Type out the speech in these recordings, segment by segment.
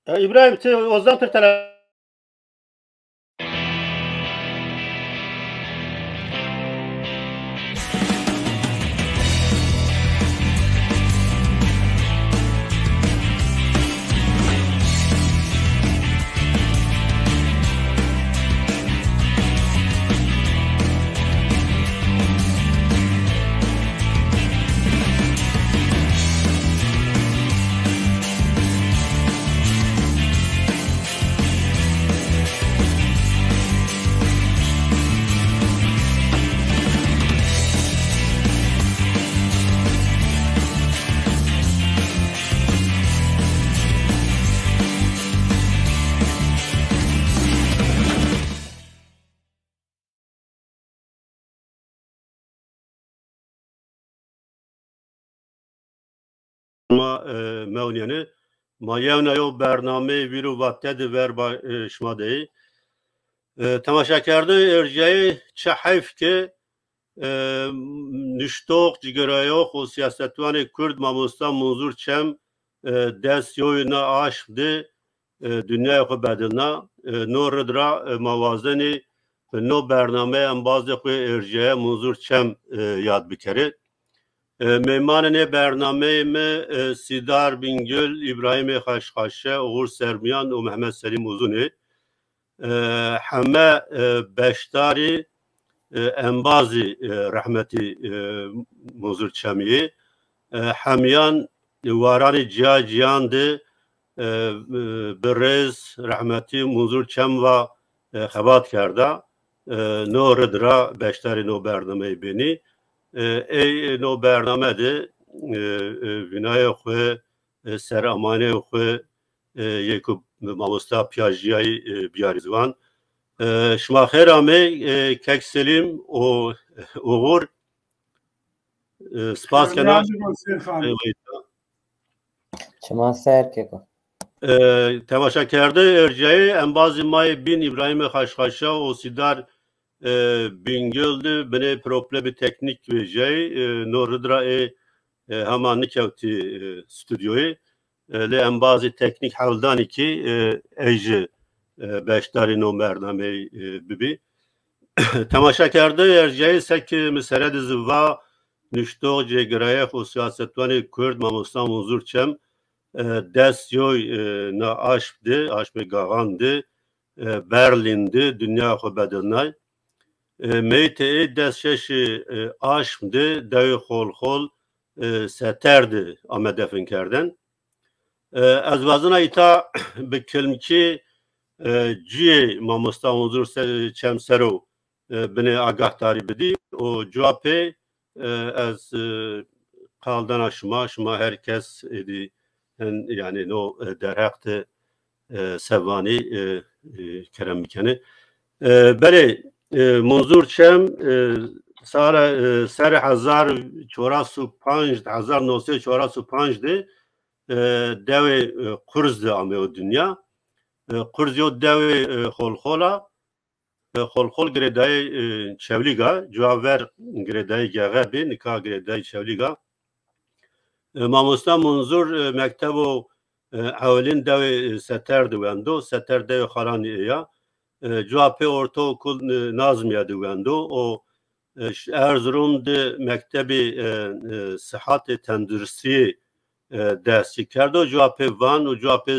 İbrahim, Ozan Tırtala. Mewniyeni mayevna yo bername viru vated verba şmadey temaşa kerdi erceği çe hayf ki nüştok cigarayo o siyasetvanı Kurd mamusta munzur çem dest yoyuna aşdı dünya ko bedilna no rıdra mavazeni no bername en bazı ko erceğe munzur çem yad bikeri Meymanene bername me Sidar Bingöl, İbrahim Haşhaşe, Uğur Sermiyan ve Mehmet Selim Uzuni. Heme beştari enbazi rahmeti muzur çemiyi. Hemiyan varani cihandı berez rahmeti muzur çem ve xebat kerda. No rıdra beştari no bername beni. ای نو برنامه ده وینای خواه سر امانه خواه یکو ماموستا پیاجیای بیاریزوان شما خیر آمه کک سلیم و اوغور سپاس کنم شما سر که کن تماشا کرده ارجعی انبازی مای بین ابراهیم خشخاشه و سیدار Bingöl'de beni problemi teknik ve Noridra hemen nikavti stüdyoyu le en bazı teknik havldan ki ejı beştari no bername bibi temaşa kerdi erceği sek mesele dizva nüşto cegraye o siyasetvanı Kurd mamustan huzur çem dest yoy na aşbdı aşme gagandı Berlin'de dünya ko bedenay meyte destşeşi aşmdı devi xol seterdi amedefin kerden az vazına ita bir kelimki ciye mamustan huzur çemsero beni agahtari bidi o cevapı az kaldan aşma herkes edi yani no derhakte sevani kerem mikeni beri منظور چم سال سر 1405 1945 ده دو قرض ده آمه دنیا قرض یو دو خلخول گردای چولیگا جوابر گردای گغه بی نکا گردای چولیگا ماموستا منظور مکتب و اولین دو ستر دوندو ستر دو خارانی یا CHP ortaokul Nazmiye düvendo o Erzurum'da mektebi sıhhat tendrisi dersi kerdi o CHP Van o CHP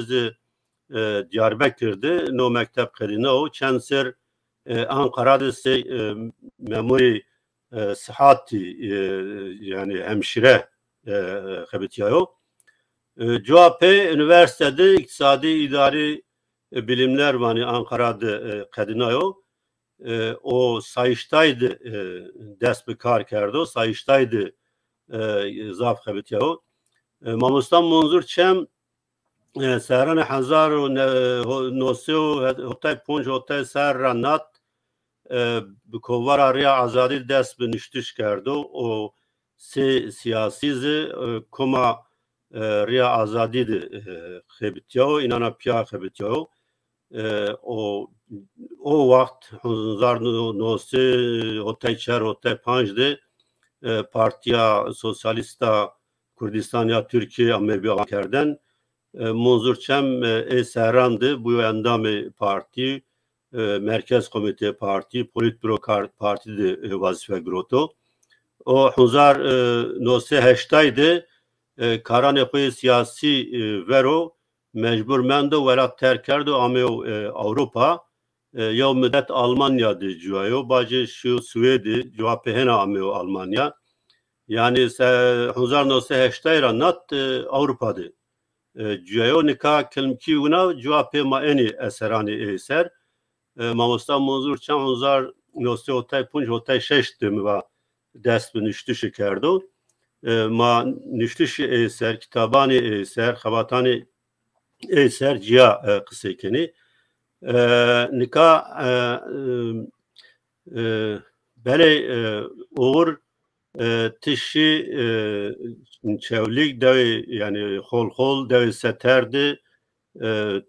Diyarbakır'da no mektep kerine o çenser Ankara'da memuri sıhhati yani hemşire xebitiyayo CHP üniversitede iktisadi idari bilimler var Ankara'da kadinayo o sayıştaydı dest bir kar kerdi o sayıştaydı zaf xebitiyayo mamustan munzur çem سران 1900 هتای پونج هتای سر رنات به کوار آریا آزادی دست به نشتش کرد و سیاسیز کما ریا آزادی خبتیو اینانا پیا خبتیو o vakt 1900 هتای چهار هتای پنج ده Partiya Sosyalista Kurdistan ya Türkiye amebiya kerdن منظور چم سهراند بو اندام پارتی مرکز کمیته پارتی پولیت برو پارتی ده وظیفه گروتو o 1908'taydı karane koyu siyasi vero mecbur mendo velat terkerdo ameo Avrupa ya müddet Almanya'dı cuayo bacı şu Suedi cevap hena ameo Almanya yani 1908'tayra nat Avrupa'dı cuayo nika kelmki una cevap ma eni eserani eser mamusta muzur çan 1906 mi va dest bi niştişi kerdo ma niştişi eser kitabani eser xabatani eser ciya kısekeni nika bele uğur tişi çevlik devi yani hol devi seterdi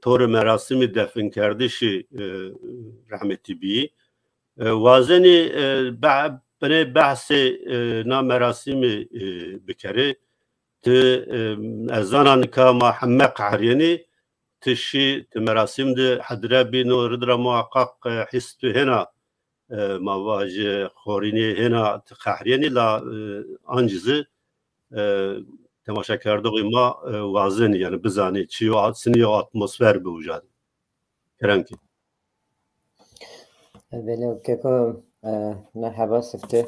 toru merasimi defin kerdişi rahmeti bi vazeni beni bahsi na merasimi bikeri te ezanan ka Muhammed Qahriyani tişi te merasimde hadrebi no ridra muhakkak histu hena mavaje khorini hena Qahriyani la ancızı temaşa kerdoği ma vazeni yani bizani çiyo siniyo atmosfer bu ucad kerenki بله که مرحبا سفته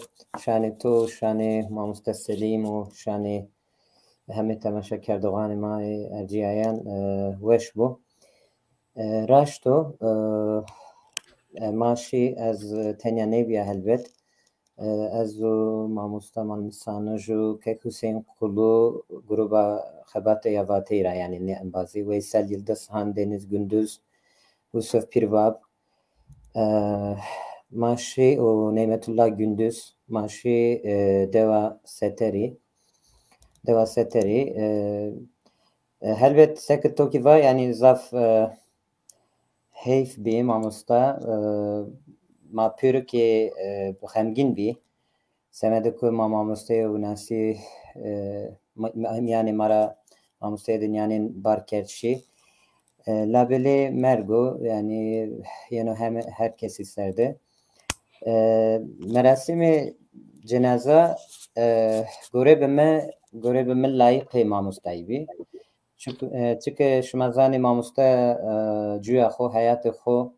شانی تو شانی ما مستسلیم و شانی همه تماشا کردگان ما ارجیایان وش بو راشتو ماشی از تنیا نیبیا هلبت از ما مستمان مسانجو که حسین قلو گروبا خبات یاواتی را یعنی نه بازی ویسال یلدز هان دeniz gündüz Yusuf Pirbab Maşi o Nimetullah Gündüz Maşi Deva Seteri helbet seket tokiva yani zaf heyf bi mamusta ma pür ki xemgin bi semede ku mamusta u nasi yani mara mamusta dünyanın barkerçi labeli mergo yani hem herkes isterdi. Merasimi cenaze göre bime layık mamustaybi. Çünkü şumazani mamusta cüya xo hayatı xo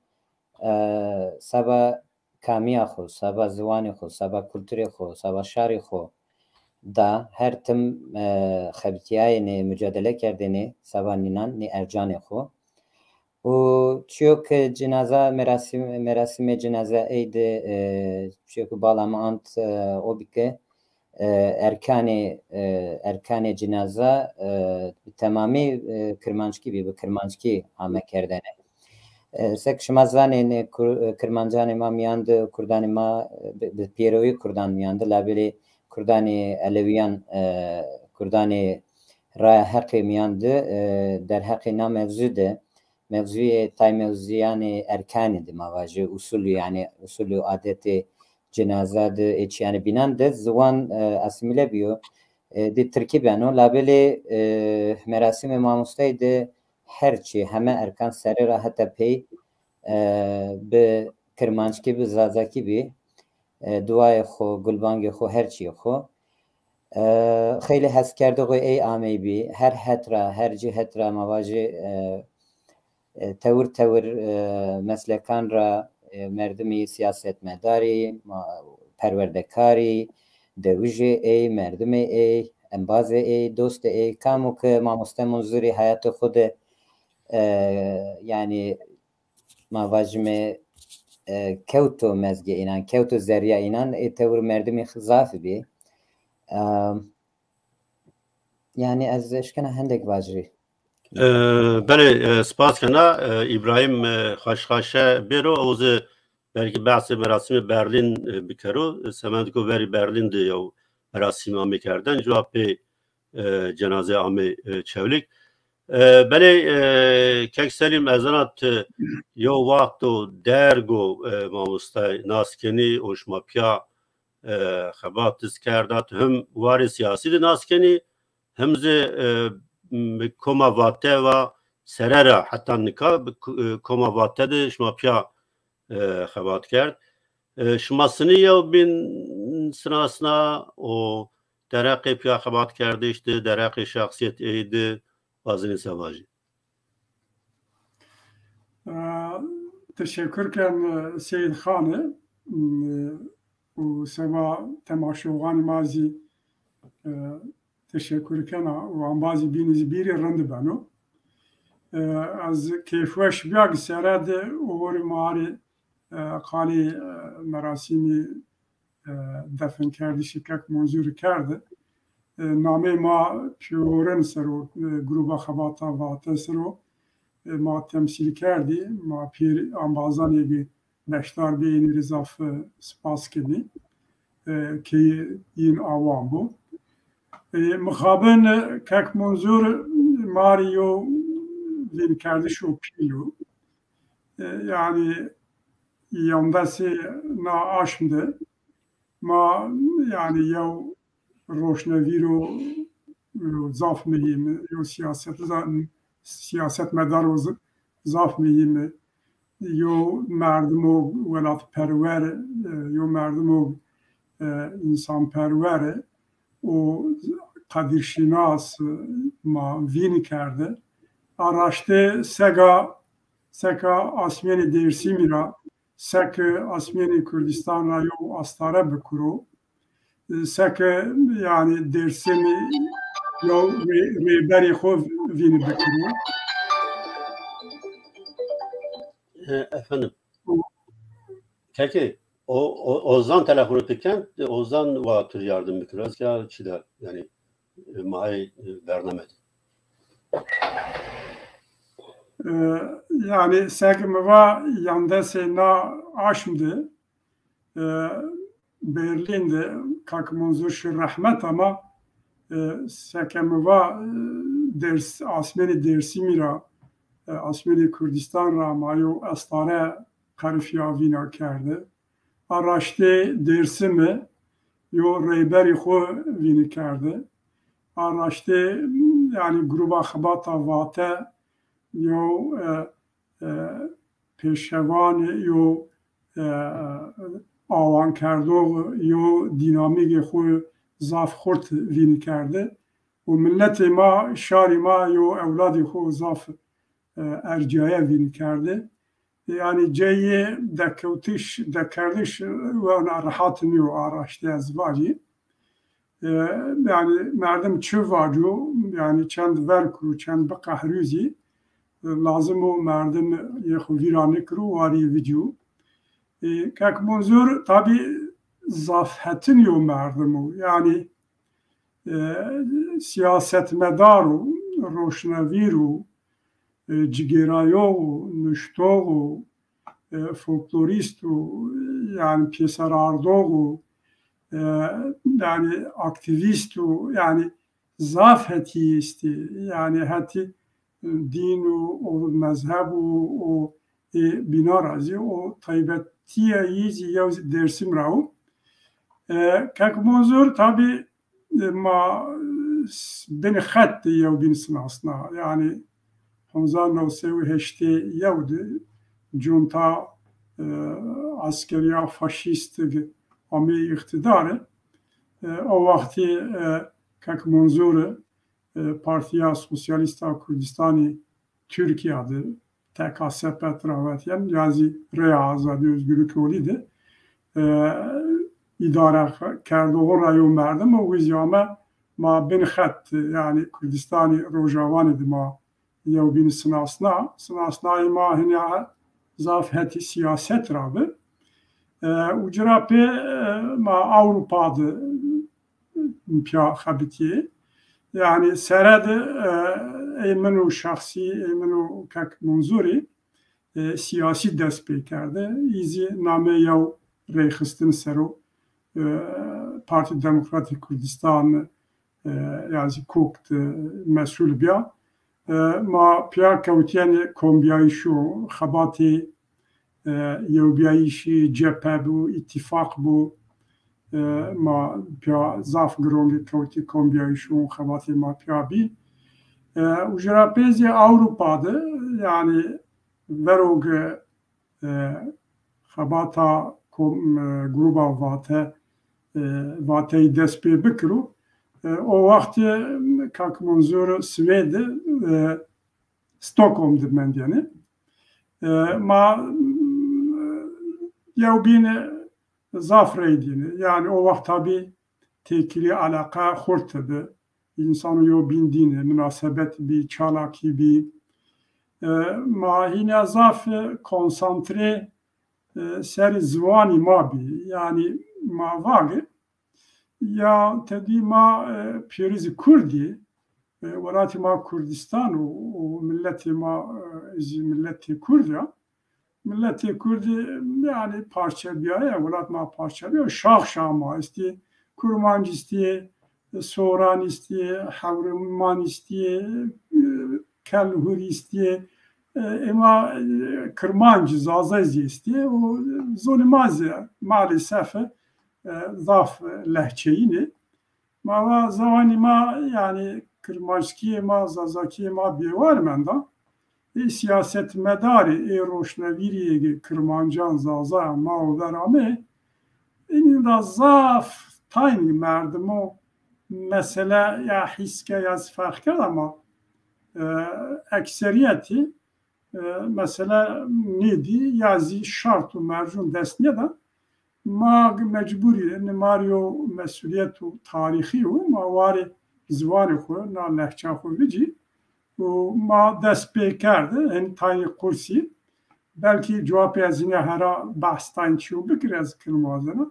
sabah kamiya xo sabah zivani xo sabah kültürü xo sabah şari xo da her tim xebtiyayını mücadele kerdini sabah ninan ni ercani xo و چیوک جنازه مراسم جنازه اید چیوک بالama ant o bike erkan cenaze tamamı Kırmançki bir Kırmançki ame kerdene sek şmazvane Kırmancanı ma miyandı Kurdanı ma Pirovi Kurdan miyandı labeli Kurdani Aleviyan Kurdani ra hakkı miyandı der hakkı na mevzude mevzuye tay mevziyani erkanidi mavaje usulü yani usulü adeti cenazede yani binan de zaman asimile biyo de terkibano labeli merasim mamustaydı herçi heme erkan seri rahata pey be Kırmançki be Zazaki bi duaya xo gulbangi xo herçi xo خیلی حس کرده قوی ای آمی بی هر هترا هر جی هترا مواجه تور مسلکان را مردمی سیاست مداری پروردکاری دوجه ای مردمی ای انباز ای دوست ای کامو که ما مستمنظوری حیات خود یعنی مواجه کوتو مزگی اینان کوتو زریع اینان ای تور مردمی خزافی بی yani az eşkena hendek vacri. Bele spas kana İbrahim Xaşxaşe bero oz belki bahsi merasimi Berlin bikero semendiko veri Berlin'de ya merasimi amikerden cevapı cenaze ami çevlik. Bele kek selim ezanat yo vakto dergo mamustay naskeni oşmapya xebat diskerdat hem vari siyasi de naskeni hem ze کما واته و سرره حتی نکا کما واته ده شما پیا خبات کرد شما سنی یا بین سناسنا و درقی پیا خبات کرده işte درقی شخصیت ایده وازنی سواجی teşekkür ederim Seyit Han'ı و سوا تماشاگان مازی teşekkür ederim و ambazı biniz biri rende bano az keyfeş biag serade over mari kali merasimi defin kerdi şikak monzur kerdi name ma pioren sero gruba xabata vate sero ما temsil کرdi ما pir ambazani bir beştar beyni rizaf spas kedi ki in avam bu mukhaben kak monzur Mario vin kardeş o pilu yani yandası na aşmdı ma yani ya roşneviro zaf mehim yo siyaset medarı zaf mehim yo merdimo velat perver yo merdimo insan perver o kadir şinas ma vini kerdi araştı seka asmeni dersimira seka asmeni Kürdistan ra yo astara bekuru seka yani dersimi yo rehberi xo vini bekuru efendim peki Ozan telefonu tıkken Ozan vatır yardım bitiraz ya çiler yani mahi vernemedi yani sekmeva yanda sena aşmdı Berlin'de kakmunzur şu rahmet ama sekmeva ders asmeni dersimira asmeni Kürdistan ra mayo astare karifiya vina kerdi araştı dersimi yo rehberi xo vini kerdi araştı yani gruba xabata vate yo peşevan yo avan kerdo yo dinamik xo zaf xort vini kerdi و ملت ما شاری ما yo evladi xo zaf ercaya vini kerdi yani ceyi dekevtiş dekerdiş ve ona rahatını araştı ezvacı yani merdem çı varıyor yani çend verkru çend bekahruzi lazım o merdem yekhu virane kru vari video kak monzur tabi zafhetin yo merdem o yani siyaset medaru roşnaviru cigerayo nuştoğu folkloristu yani piyesarardoğu yani aktivistu yani zafheti isti yani hati dinu o mezhebu o binarazi o taybetiye yizi yav dersim rao kak monzur tabi ma beni khatti yav bin sınasna yani 1938 yavdi junta askeriya faşist ami iktidarı o vakti kak monzur Partiya Sosyalista Kürdistani Türkiye'de TKSP travatiyen yazi Rea Azadi Özgürlük oluydu idare kerdoğu rayon verdim o vizyama ma bin khat yani Kürdistani Rojavani ma yav bin sınasna ma hina zafheti siyaset rabı ucrape ma Avrupa'da pya habitiye yani serede emenu şahsi emenu kak monzuri siyasi despekerde izi name yav reyxistin sero Parti Demokratik Kürdistan yani kokt mesul bia ma pya kavtiyani kombiyayişu xabati yevbiyayişi cephe bu ittifak bu ma pya zaf grongi kavti kombiyayişu xabati ma pya bi Ujrapezi Avrupa'da yani verog xebata gruba vatey dest pê bikiro o vaxtê Kak Manzur Swêdê Stockholm dimendiyane ma yewbîne zafrey dîne yani o vaxt tabi tekili alaka xurt bi insan yo bindîne münasebet bi çalakî bi ma hîne zaf konsantre ser ziwanî ma bî yani ma vage ya tedî ma pêrîzî Kurdî welatê ma Kurdistan û milletê ma jî milletê Kurd ya milletê Kurdî yani parçebiyaya welat ma parçebiya şax ma istî Kurmancî istîye Soran istîye Hewriman istîye Kelhûrî istîye ema Kirmancî Zazayzî istîye û zonîmazê maalesef zaf lehçeyînê ma zamanî ma yani Kirmanckiyê ma Zazakiyê ma bêwar menda siyaset medarê roşnevîriyê Kirmancan Zazayan ma û veramê înî da zaf tayîn merdim o mesele ya hîske ya fark ama ekseriyetî mesela nêdî yazî şart û mercûn dest neda ma mecbûrî nimaryo mesuliyet û tarîxî û ma warê ziwanê xwe na lehça xwe bicî û ma dest pê kerde hin tayî kursî belkî civapê ez yine hera behs tayîn çî û bikir ez kilmazena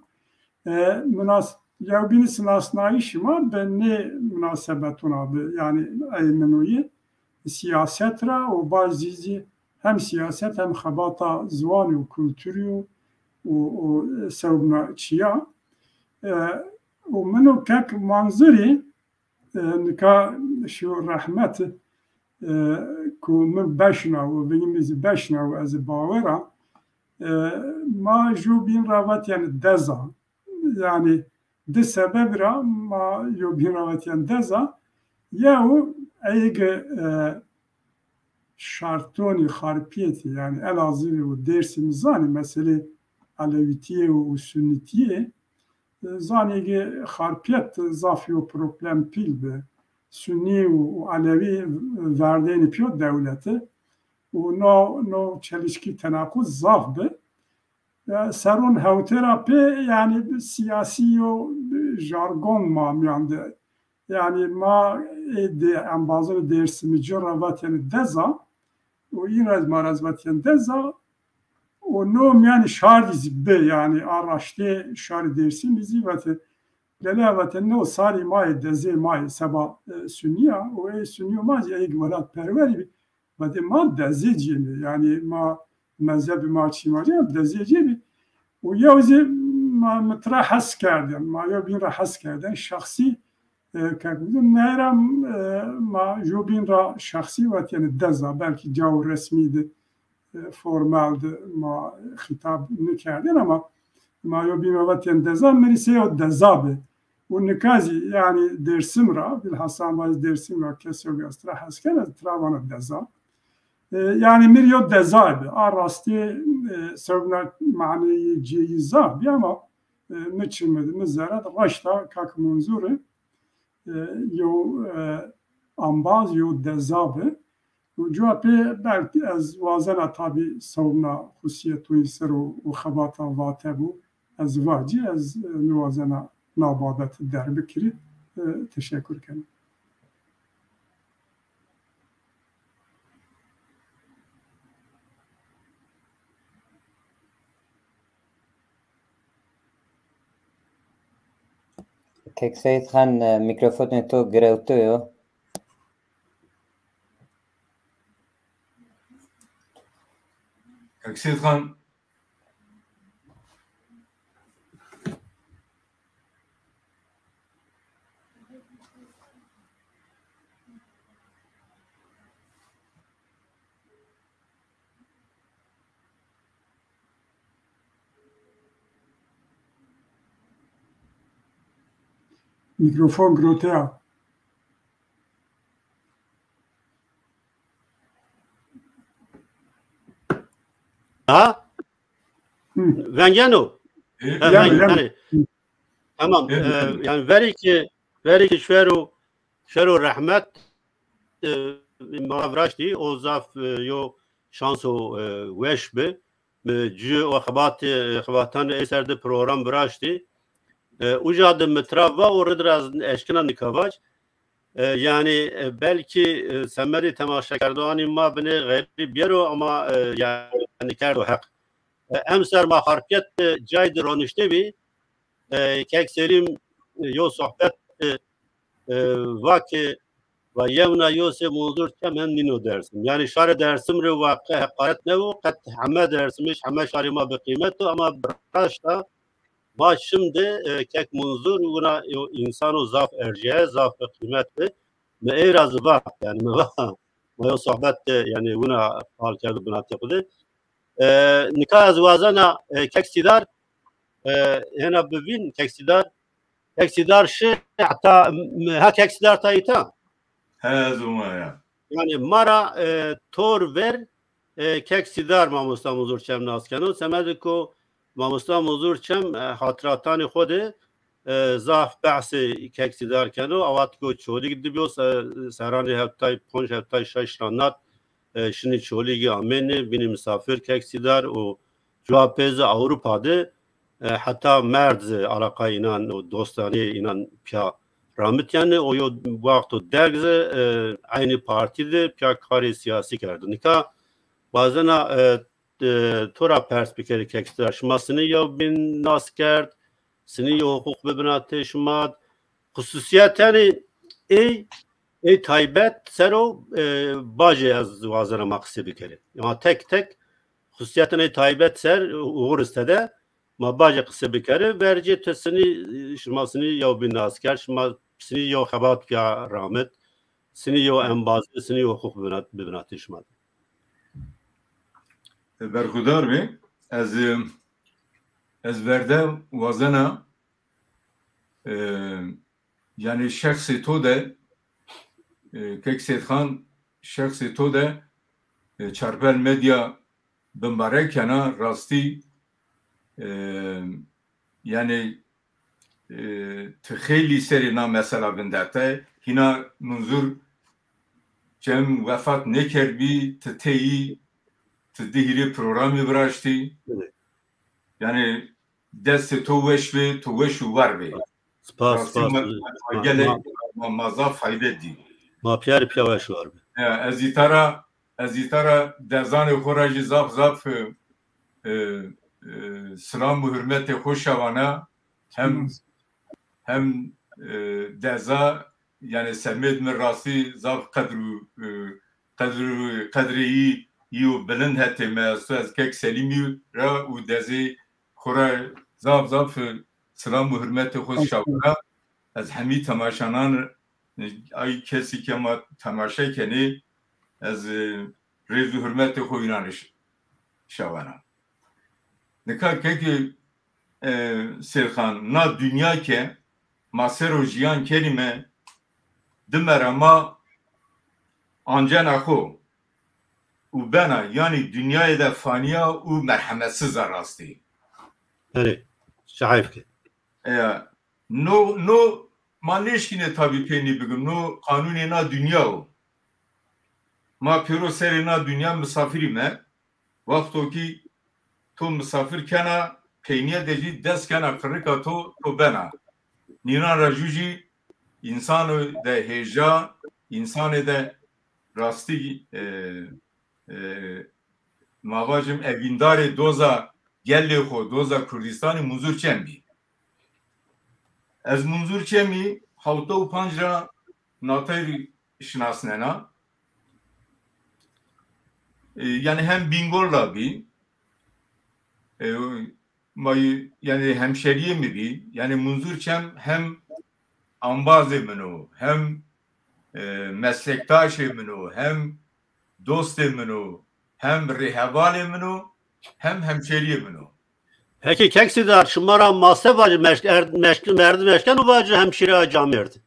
yewbînî sinasnayî şima bi nê münasebetuna bi yani eyminoyî siyaset ra û bazî hem siyaset hem xebata ziwanî û kulturî û sewbna çiya û min û kek manzirî nika şu rehmet ku min beşnaw binî beşnaw ez bawera ma jû bîn rawetiyan deza yani di sebeb ra ma yo bîn rawetiyan deza yew eyge şartonî xarpiyetî yani Elazığ û Dêrsimî zanî meselê Alevîtiyê û Sunnîtiyê zanîgê xarpiyet zaf yo problem pîl bi Sunnî û Alevî verdênî piyo dewletê û no çelişkî tenaqûz zaf bi serûn hewtêra pê yani siyasî yo jargon ma miyan de yani ma em bazı Dêrsimî rawetên deza û îrez ma rawetên deza û nom yani şardî zî bi yani araştê şarî Dêrsimî zî vete lele vete no salî mayê dezê mayê seba Sunniya û Sunniyo ma jî ey welat perwerî bî vete ma dezê cî yani ma mezhebî ma çîmacî dezê cî bî û yew zî ma mitra hes kerdin ma yew bîn ra hes kerdin şexsî nehra ma jobîn ra şexsî wetiyên deza belkî caw resmî de formal de ma xîtab nikerdin ama ma jobîn ra wetiyên deza mirîsê deza be û nikazî yani Dêrsim ra bilhassa baz Dêrsim ra kesê gestra heskene travana deza yani mirî deza be a rastî sevna maneyî cêyî za bî ama miçimedi mizeret reşta Kak Manzûrê yo ambaz yo dezabe û civapê belkî ez wazena tabî sewna xusiyetûyî ser û xebata vate bû ez vacî ez niwazena nababet derbikirî teşekkür kerim. Kek Seyit Xan mikrofonê to girewtiyo. Kek Seyit Xan Mikrofon giroteya. Ha? Vengeno. Yani tamam. Yani veri ki şeru rahmet mavraşti o zaf yo şanso weş be cü o xabatan eserde program braşti ucadı metrava orada eşkina nikavaç yani belki semeri temaşa kardani ma beni gayri biyero ama yani kerdo hak emser ma hareket caydır onişte bi kek selim yo sohbet vaki ve yevna yose muzur kemen nino dersim. Yani şare dersim re vakı hakaret ne o kat hame dersimiş hame şarima be kıymetu ama başta ma şimdi kek muzur buna insan o zaf erciye zaf be kıymetli me eraz var yani me o sohbet yani buna hal kerdi buna yapıldı. Nikah azvazana kek sidar hena bibin kek sidar şey hatta ha kek sidar tayita yani mara tor ver kek sidar mamusta muzur çem naskeno semediko mamusta muzur çem hatıratani xode zaf bahsi kek sidar keno avat ko çoli giddi biyo serani heftay ponj heftay şaşranat şimdi çoli gi ameni bini misafir kek sidar o cevapezi Avrupa'da hatta merz alaka inan o dostane inan pya rahmet yani o vakti dergze aynı partide pya kari siyasi kerdi. Nika bazen tora perspektifi kekstiraşmasını ya bin nas kerd, seni ya hukuk bebinate şumad, hususiyet yani taybet sero baje az vazana maksidi kere. Yani tek hususiyetine taybet ser uğur istede ma baje kısa bir kere verci tesini şumasını ya bin nas kerd şuma seni yo xabat ya rahmet seni yo embazı seni yo hukuk bebinate şumad. برخودار می از ورده وزنه yani şahsi to de kekset xan şahsi to de çarpel medya bimbarekena rasti yani تخیلی سری نام مثلا بندته هینا منظور جم وفات نکر بی تتهی تدهیری پروگرامی براشتی yani dest توش به توش var be Spas gele maza fayda di ma piyar piyaş var be ezitara dezan xoraj zaf selam ve hürmeti hoşavana hem deza yani semed mirasi zaf kadri yiu bilind hete meğaz kek selimi ra u dezi kora zaf selam ve hürmeti hoş şavana az hemi tamaşanan ay kesi kema tamaşa keni az rezu hürmeti hoynanış şavana nikah keki serxan na dünya ke masero jiyan kelime dimerama ancan akho u bana yani dünyaya da faniya u merhametsiz arasti. Evet. Şahif ki. No manişkine tabi peni bugün no kanuni na dünya o. Ma piro seri na dünya misafiri me vakto ki to misafir kana peyniye deji dest kana kırıka to bana. Niran rajuji insanı da heja insanı da rasti mavajım evindare doza gelle xo doza Kurdistanı muzur çembi. Az muzur çemi havta u panjra natayri şinasnena yani hem bingorla bir yani hemşeriye mi bir yani muzur çem hem ambazı meno hem meslektaşı meno hem dostu meno hem rehevali meno hem hemşeriye meno. Peki keksidar şumara masef acı merdi meşken o bacı hemşire acam verdi.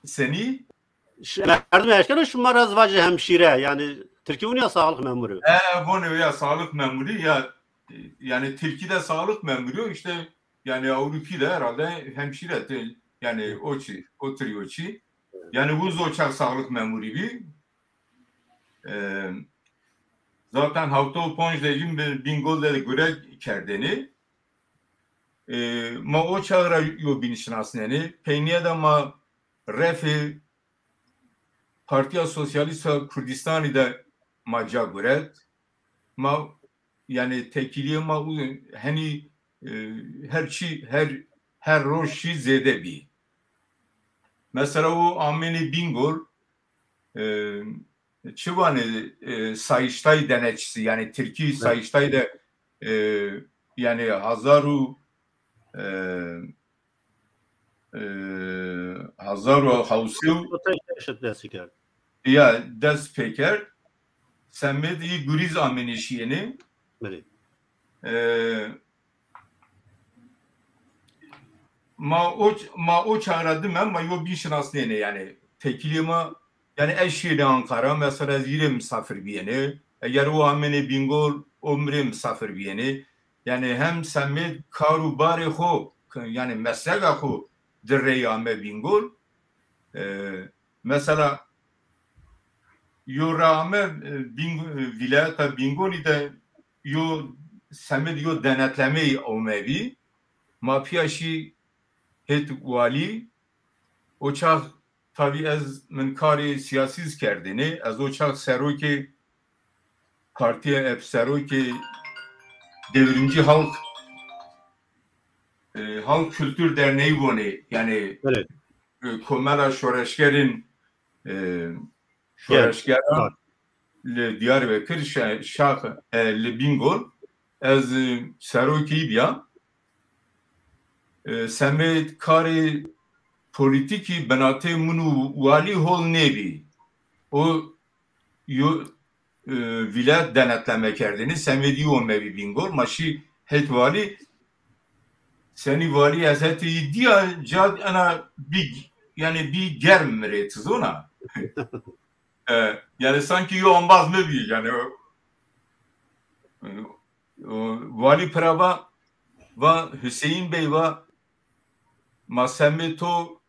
Seni? Merdi meşken o şumara vacı hemşire yani Türkiye ya sağlık memuru. Bu ne ya sağlık memuru ya yani Türkiye'de sağlık memuru işte yani Avrupa'da herhalde hemşire yani oturuyor ki yani bu zoçak sağlık memuru bir zaten hafta ponj dejim bingol de göre kerdeni ma o çağıra yo binişnasneni peyniye de ma refi Partiya Sosyalista Kürdistan'ı da maca göre ma yani tekiliye ma hani her roşi zede bir. Mesela o Ameni Bingol Çıvanı Sayıştay denetçisi yani Türkiye Sayıştay da yani Hazaru Havsiu ya dest peker semmedi Guriz Amenişiyeni ma o çağırdım ben ma yo bir şinas ne yani tekilima yani eşiyle Ankara mesela zire misafir biyeni eğer o amene bingol umre misafir biyeni yani hem semmed karu bari ho yani meslek ho direyame bingol mesela yorame vilayeta bingoli de yo semmed yo denetleme omevi mafyaşi het vali o çağ tabi az min kari siyasiz kerdini az o çağ seroki partiye hep seroki devrimci halk kültür derneği voni yani evet. Komera Şoreşker'in Şoreşker'in le Diyarbakır şah le Bingol az seroki biya semet kari politiki benate munu vali hol nebi o yo vilayet denetleme kerdini semedi o mevi bingol maşi het vali seni vali azeti diya cad ana big yani bir germret zona yani sanki yo ambaz mı bir yani o vali prava ve Hüseyin Bey ve masemeto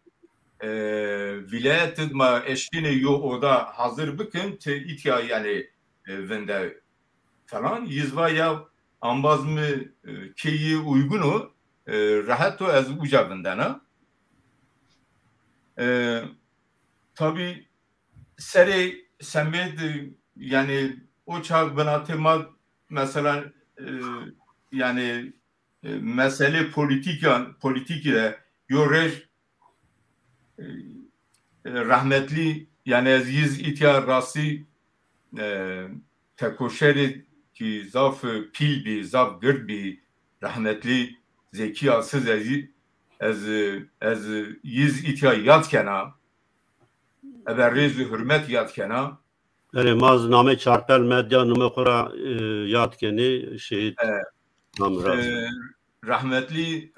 vilayet ma eşkine yo oda hazır bıkın te itya yani vende falan yizva ya ambaz mı keyi uygunu rahat o az uca vendana tabi seri semed yani o çağ benatema mesela yani mesele politik ile yorej rahmetli yani aziz ihtiyar rasi tekoşeri ki zaf pil bi zaf gırd bi rahmetli Zeki Asız az yiz ihtiyar yad kena eber rezi hürmet yad kena yani maz name çarpel medya nume kura yad keni şehit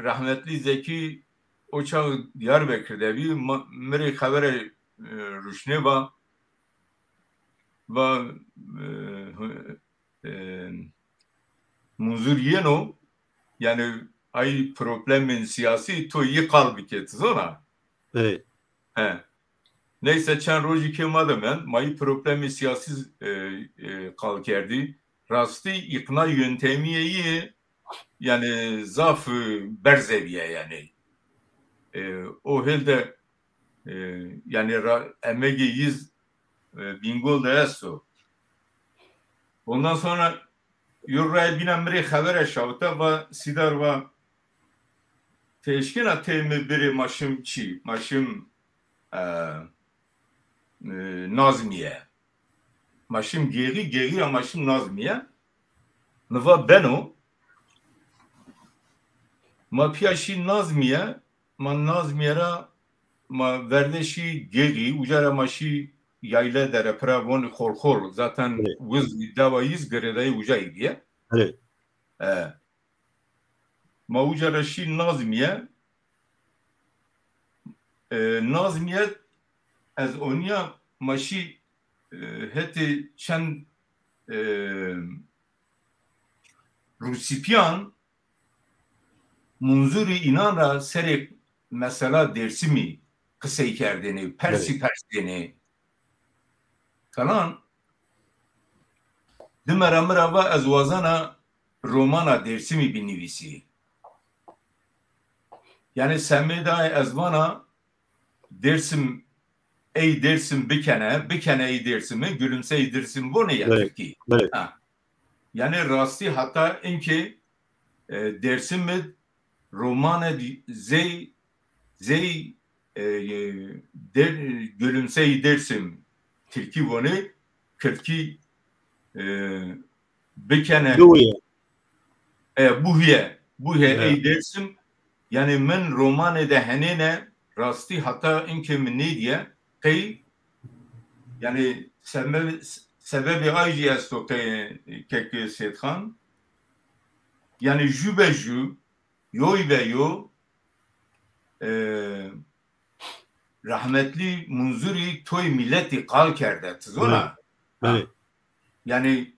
rahmetli Zeki o çağ Diyarbakır'da bir meri habere rüşne ve muzur yeno yani ay problemin siyasi to yıkal bir kez ona. Evet. Neyse çen roji kemadım ben may problemi siyasi kalkerdi. Rasti ikna yöntemiyeyi yani zaf berzeviye yani. O halde yani emegi yiz bingol da esso. Ondan sonra yurraya binen biri habere şavta ve sidar ve teşkina temi biri maşım çi, maşım Nazmiye. Maşım geri ya maşım Nazmiye. Nıva beno ma piyaşi Nazmiye ma Nazmiyera ma verdeşi geri ucara maşi yayla dere pravon khol zaten vız davayız gereday ucay diye. Evet. Ma ucara şi Nazmiye Nazmiye az onya maşi heti çend Rusipiyan munzuri inan ra serek mesela dersimi kısay kerdeni, persi persdeni kalan dimeramira ve ezvazana romana dersimi binivisi. Yani semeda ezvana dersim ey dersim bikene ey dersimi gülümse ey dersim bu ne ya Türkiye? Yani rasti hatta inki dersim mi romana zey gülümse ey dersim Türkiye bu ne? Kırtki bikene buhiye ey dersim yani min romanı da henene rasti hatta inki min ne diye kay yani sebebi aycı esto kek sethan yani jübeju yoy ve yo rahmetli munzuri toy milleti kal kerde tızona yani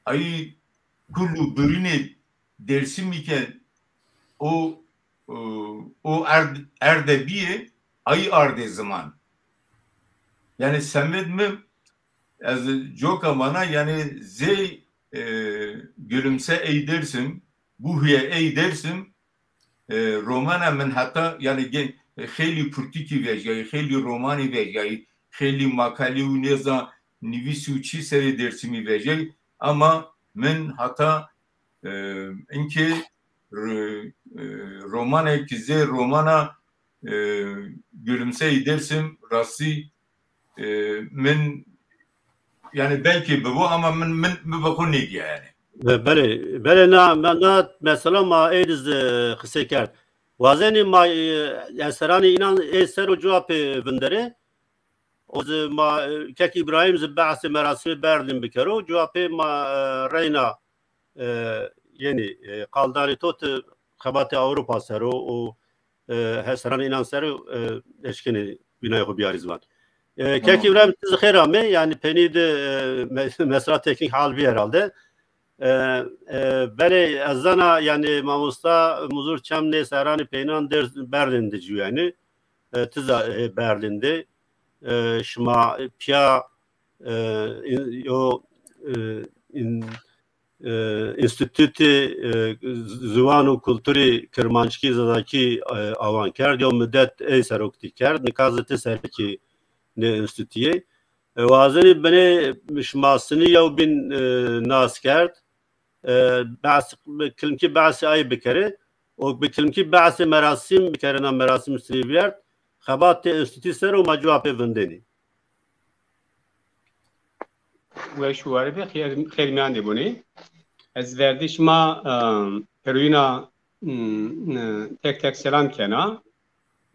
ay kullu birini dersim iken o erdebiye ay arde zaman yani semed mi az joka bana yani zey gülümse ey dersim buhiye ey dersim romana men hatta yani خیلی پرتیکی ویژه‌ای خیلی رومانی ویژه‌ای خیلی makale و نزا نویسی و چی سری درسیمی ویژه‌ای ama من hatta اینکه romana ki ze romana gülümse dersim rasti men yani belki bu ama men bakın ne diye yani. Böyle na mesela ma ediz kısa وازنی ما انسرانی اینان ایسر و جواب بندره از ما که ابراهیم زبعث مراسم بردیم بکرو جواب ما رینا یعنی قالداری توت خبات اوروپا سرو و هسران اینان سرو اشکنی بینای خوب بیاریزوان که ابراهیم تز خیرامه yani penid mesela teknik hal bir herhalde beli azana yani mamusta muzur çamne sarani peynan Berlin'de yani tiza Berlin'de şma pia yo Enstitütü Zuvanu Kulturi Kermançki zadaki avan kerdi o müddet ey serokti kerdi nikazeti serki ne enstitüye vazeni beni şmasını yav bin nas kerdi بعث كلمة بعث أي بكرة وبكلمة بعث مراسم بكرنا مراسم سريبيار خبات استيسر ومجواب فندني. وشو عارف خير مين عندي بني أزدردش ما هروينا تك سلام كنا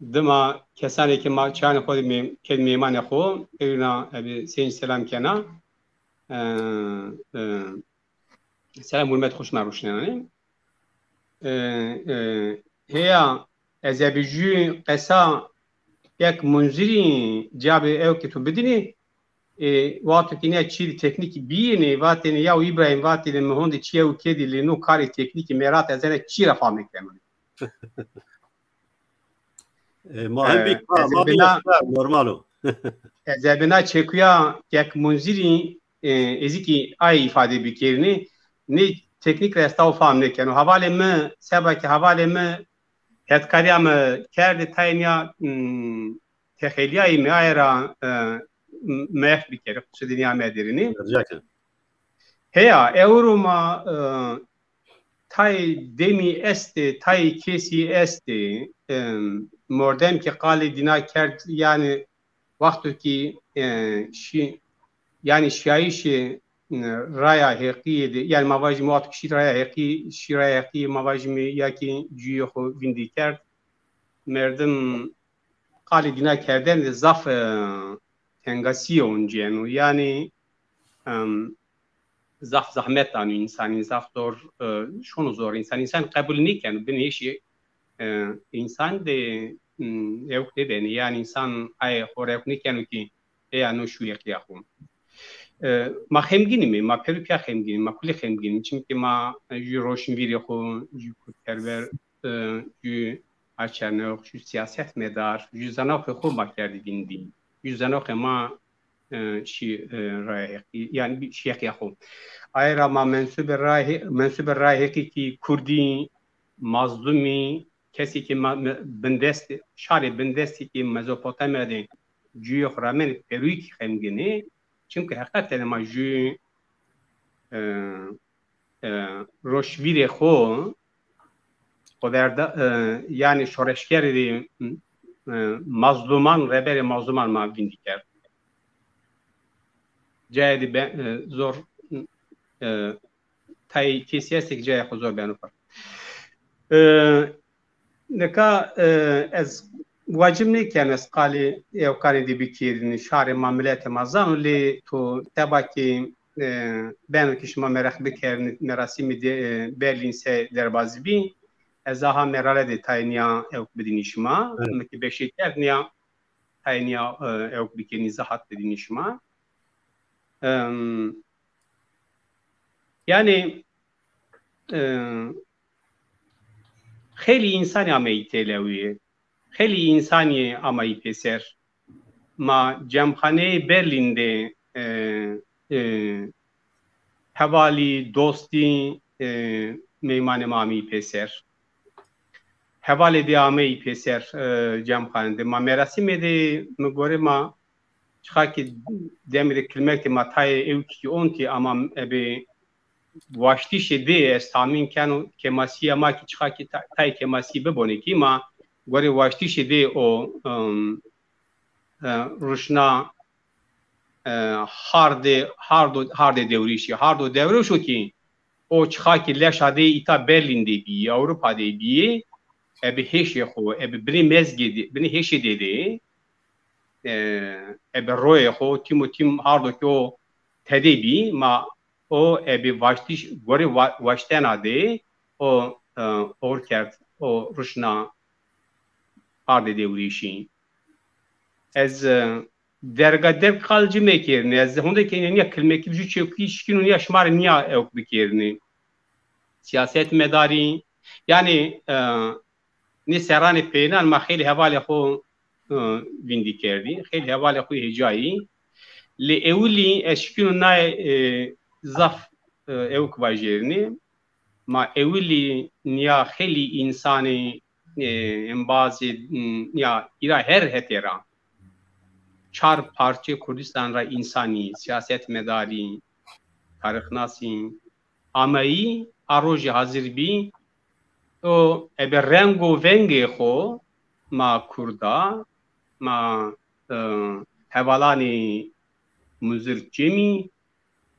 دما كساني كما كان خود كلمة ما نخو هروينا أبي سين سلام كنا سلام ولمت خوش مروشنانه هي ازبجو قصا یک منظری جاب او که تو بدینی وقتی که نه چیزی تکنیکی بیینی وقتی یا ابراهیم وقتی مهندی چیه و کدی لینو کاری تکنیکی مرات از نه چی را فهم میکنه مهم بی نورمالو ازبنا چکویا یک منظری ازیکی ای ifade بکرنی ne teknik restav famne kenu havale mi sebaki havale mi hetkariya mi kerdi taynya teheliya mi ayra mef bikeri kusu dünya medirini heya euruma tay demi esti tay kesi esti mordem ki qali dina kerd yani vaktu ki yani şiayişi raya haqiqi yani mavaji muat kişi raya haqiqi mavaji mi yaki jiyo xo vindi kerd merdim qali dina kerden de zaf tengasyon cenu yani zaf zahmet anu insani zaf zor şunu zor insan kabul niken bin işi insan de evde beni yani insan ay xorek niken ki yani şu yakıyakım. ما خمگینیم ما پروپیا خمگینیم ما کلی خمگینیم چون که ما جو روشن ویری خو جو کتربر جو اچنوق جو سیاست مدار جو زناق خو ما کردی دیندی جو زناق ما شی راه yani bir şey yakım. Ayrıca ma mensup rah ki Kurdi mazlumi kesi ki bendest şari bendesti ki Mezopotamya'da ju xramen peruik xemgini çünkü hakikaten ma ju roşvire xo oderda yani şoreşkeri mazluman reberi mazluman ma vindiker جاي ben zor tay kesiyesek jaya zor ben ufak neka az vacimli kenes qali evkari di bikirini şari mamelet mazan li to tabaki ben kişma merak bikerini merasimi de Berlin se derbazibi az aha merale de tayniya ev bedinişma ki beşikler niya tayniya ev bikirini zahat bedinişma yani خیلی انسانی آمایی تلویه خیلی انسانی آمایی پسر ما جمخانه برلینده حوالی دوستی میمان مامی پسر حوالی دی آمایی پسر جمخانه ما مراسم ده مگوره ما چخاکی demir kılmekti matay evki onti ama ebe vashti şede stamin kanu kemasi ama ki çkhaki tay kemasi bebone ki ma gore vashti şede o rushna harde devrişi hardo devrişo ki o çkhaki leşade ita Berlin'de bi Avrupa'da bi ebe heşe xo ebe bri mezgedi bri heşe dedi ebe roye xo tim hardo ki o tedebi ma o ebi vaştiş gore vaştena de o orkert o rushna arde devrişi ez dergadev kalcı mekerini ez honda ki niye kelmek bir şey yok işkin niye şmar niye yok bikerini siyaset medari yani ne serane peynan ma khili havale xo vindikerdi khili havale xo hicai li evli eşkin nay zaf evk vajerini ma evli niya khili insani en bazı ya ira her hetera çar parça Kurdistan'ra insani siyaset medari tarikhnasi amai aroji hazır bi o ebe rengo venge xo ma kurda ma hevalani muzir cemi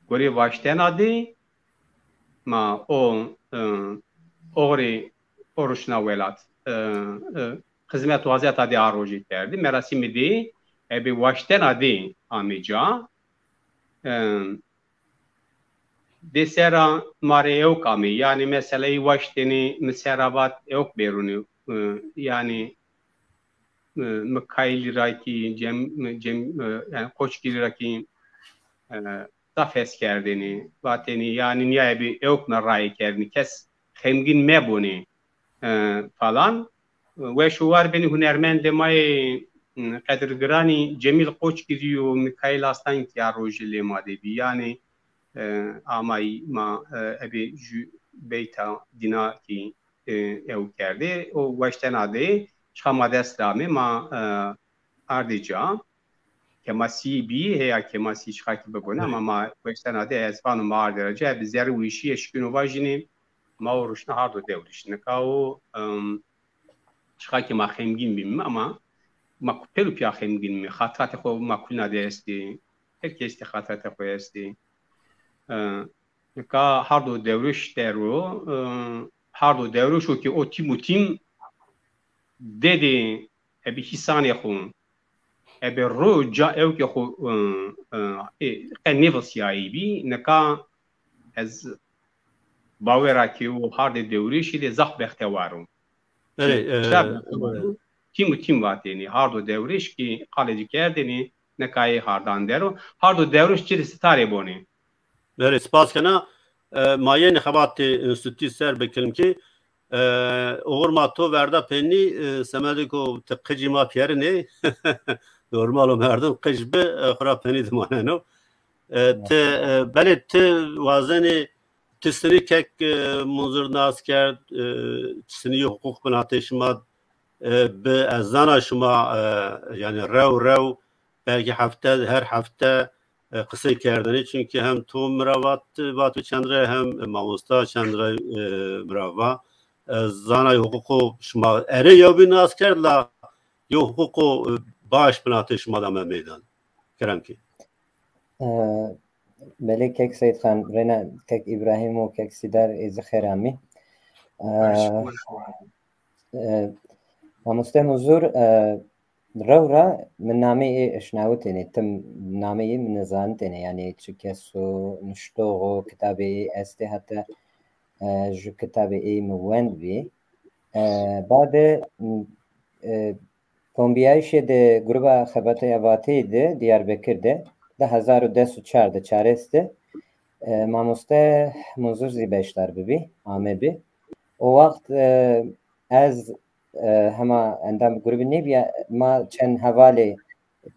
gore vaştena de ma o ori oruçna velat hizmet vaziyata de aroji derdi merasimi de ebe vaştena de ameca desera mare yok ami yani meseleyi vaşteni meseravat yok beruni yani mkail raki cem yani koçgil raki tafes kerdini vateni yani niye bir yok naray kerdini kes hemgin mebuni falan ve şu var beni hunermende may Kadir Grani Cemil Koç gidiyor Mikail Aslan ki arojili madebi yani amay ma ebi beyta dina ki ev kerdi o baştenade çamade İslami ma ardıca kemasi bi heya kemasi çıkaki begone ama ma baştenade ezbanı ma derece bi zerwişi eşkinu vajini ma oruşna hardo devrişne kao çıkaki ma xemgin bim ama ma pelu pia xemgin mi xatrat xo ma kulna desti herkes de xatrat xo esti ka hardo devriş dero hardo devriş o ki o timutim dedi ebi hisani xun ebe roja ev ki xo nevsiyayı bi neka ez bawera ki o hardo devriş ile zah behtevarum evet timutim vateni hardo devriş ki kaleci kerdeni نکایی هاردان درو هر دو دروش چی ستاره بونی بله سپاس کنا مایه نخبات انستیتوی سر بکلم که اگر ما تو ورده پنی سمده که تقجی ما پیاره نه نورمالو مردم قج به خراب پنی دمانه نو بله وازنی تسنی کک منظور ناز کرد تسنی حقوق بناته شما به ازانا شما yani رو belki her hafta kısa kerdeni çünkü hem tu miravat çandra hem mamusta çandra mirava zana hukuku şuma ere ya bin askerla yo hukuku baş binatı şuma da meydan kerem ki بله کک سید خان رنا کک ابراهیم و کک سیدار از خیرامی ماموسته مزور رورا من نامي اشناوتني تم نامي من زانتني يعني تشكسو نشتوغو كتابي استي حتى جو كتابي اي موند بي بعد كومبيايش de gruba خباتي avati de Diyarbakır'da da 1904'da çaresti mamuste muzur zibeşler bibi amebi o vakt az hema endam grubi nebiya ma çen havale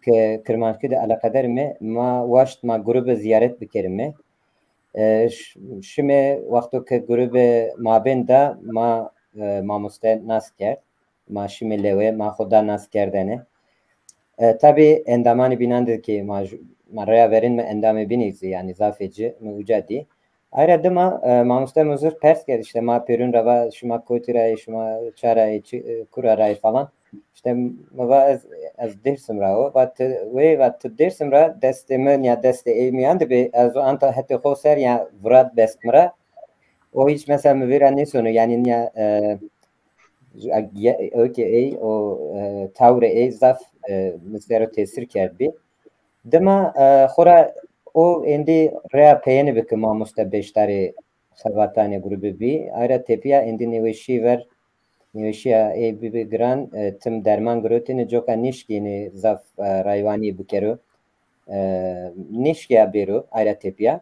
ke Kırmanşki de alakadar me ma vaşt ma grubi ziyaret bikerime şimdi vakto ke grubi mabenda ma mamuste nas kerd ma şimdi leve ma khoda nas kerdene tabi endamani binandı ki maraya verin mi endamı binizi yani zafeci mevcudi ayrıca mamuste muzur pers geldi işte ma perun rava şuma koytirayı şuma çarayı kurarayı falan işte ma az dersim rao vat dersim ra destemen ya deste elmiyandı be az anta hatta khoser ya vrad besmra o hiç mesela mı veren ne sonu yani ya okey o tavre zaf mesela tesir kerdi dema khora o endi rea peyni bik mamuste beştari xavatane grubu bi ayra tepiya endi neveşi ver neveşiya bi gran tim derman grotini joka nişkini zaf rayvani bukero nişkiya beru ayra tepiya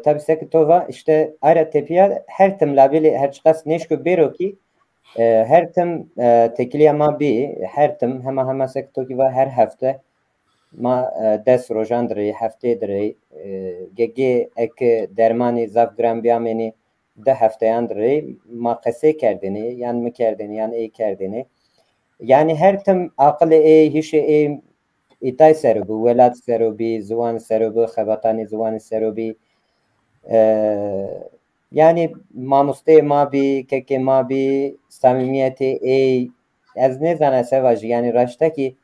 tabi sekitova işte ayra tepiya her tim labeli her çıkas neşku beru ki her tim tekiliya ma bi her tim hema sekitoki va her hafta ma des rojandri haftedri gege ek dermani zaf grambiyameni de haftayandri ma qese kerdini yani mi kerdini yani ey kerdini yani her tim aqli hişe itay serubu velat serubi zuvan serubu xabatani zuvan serubi yani mamuste ma bi keke ma bi samimiyeti az ne zana sevaj yani raştaki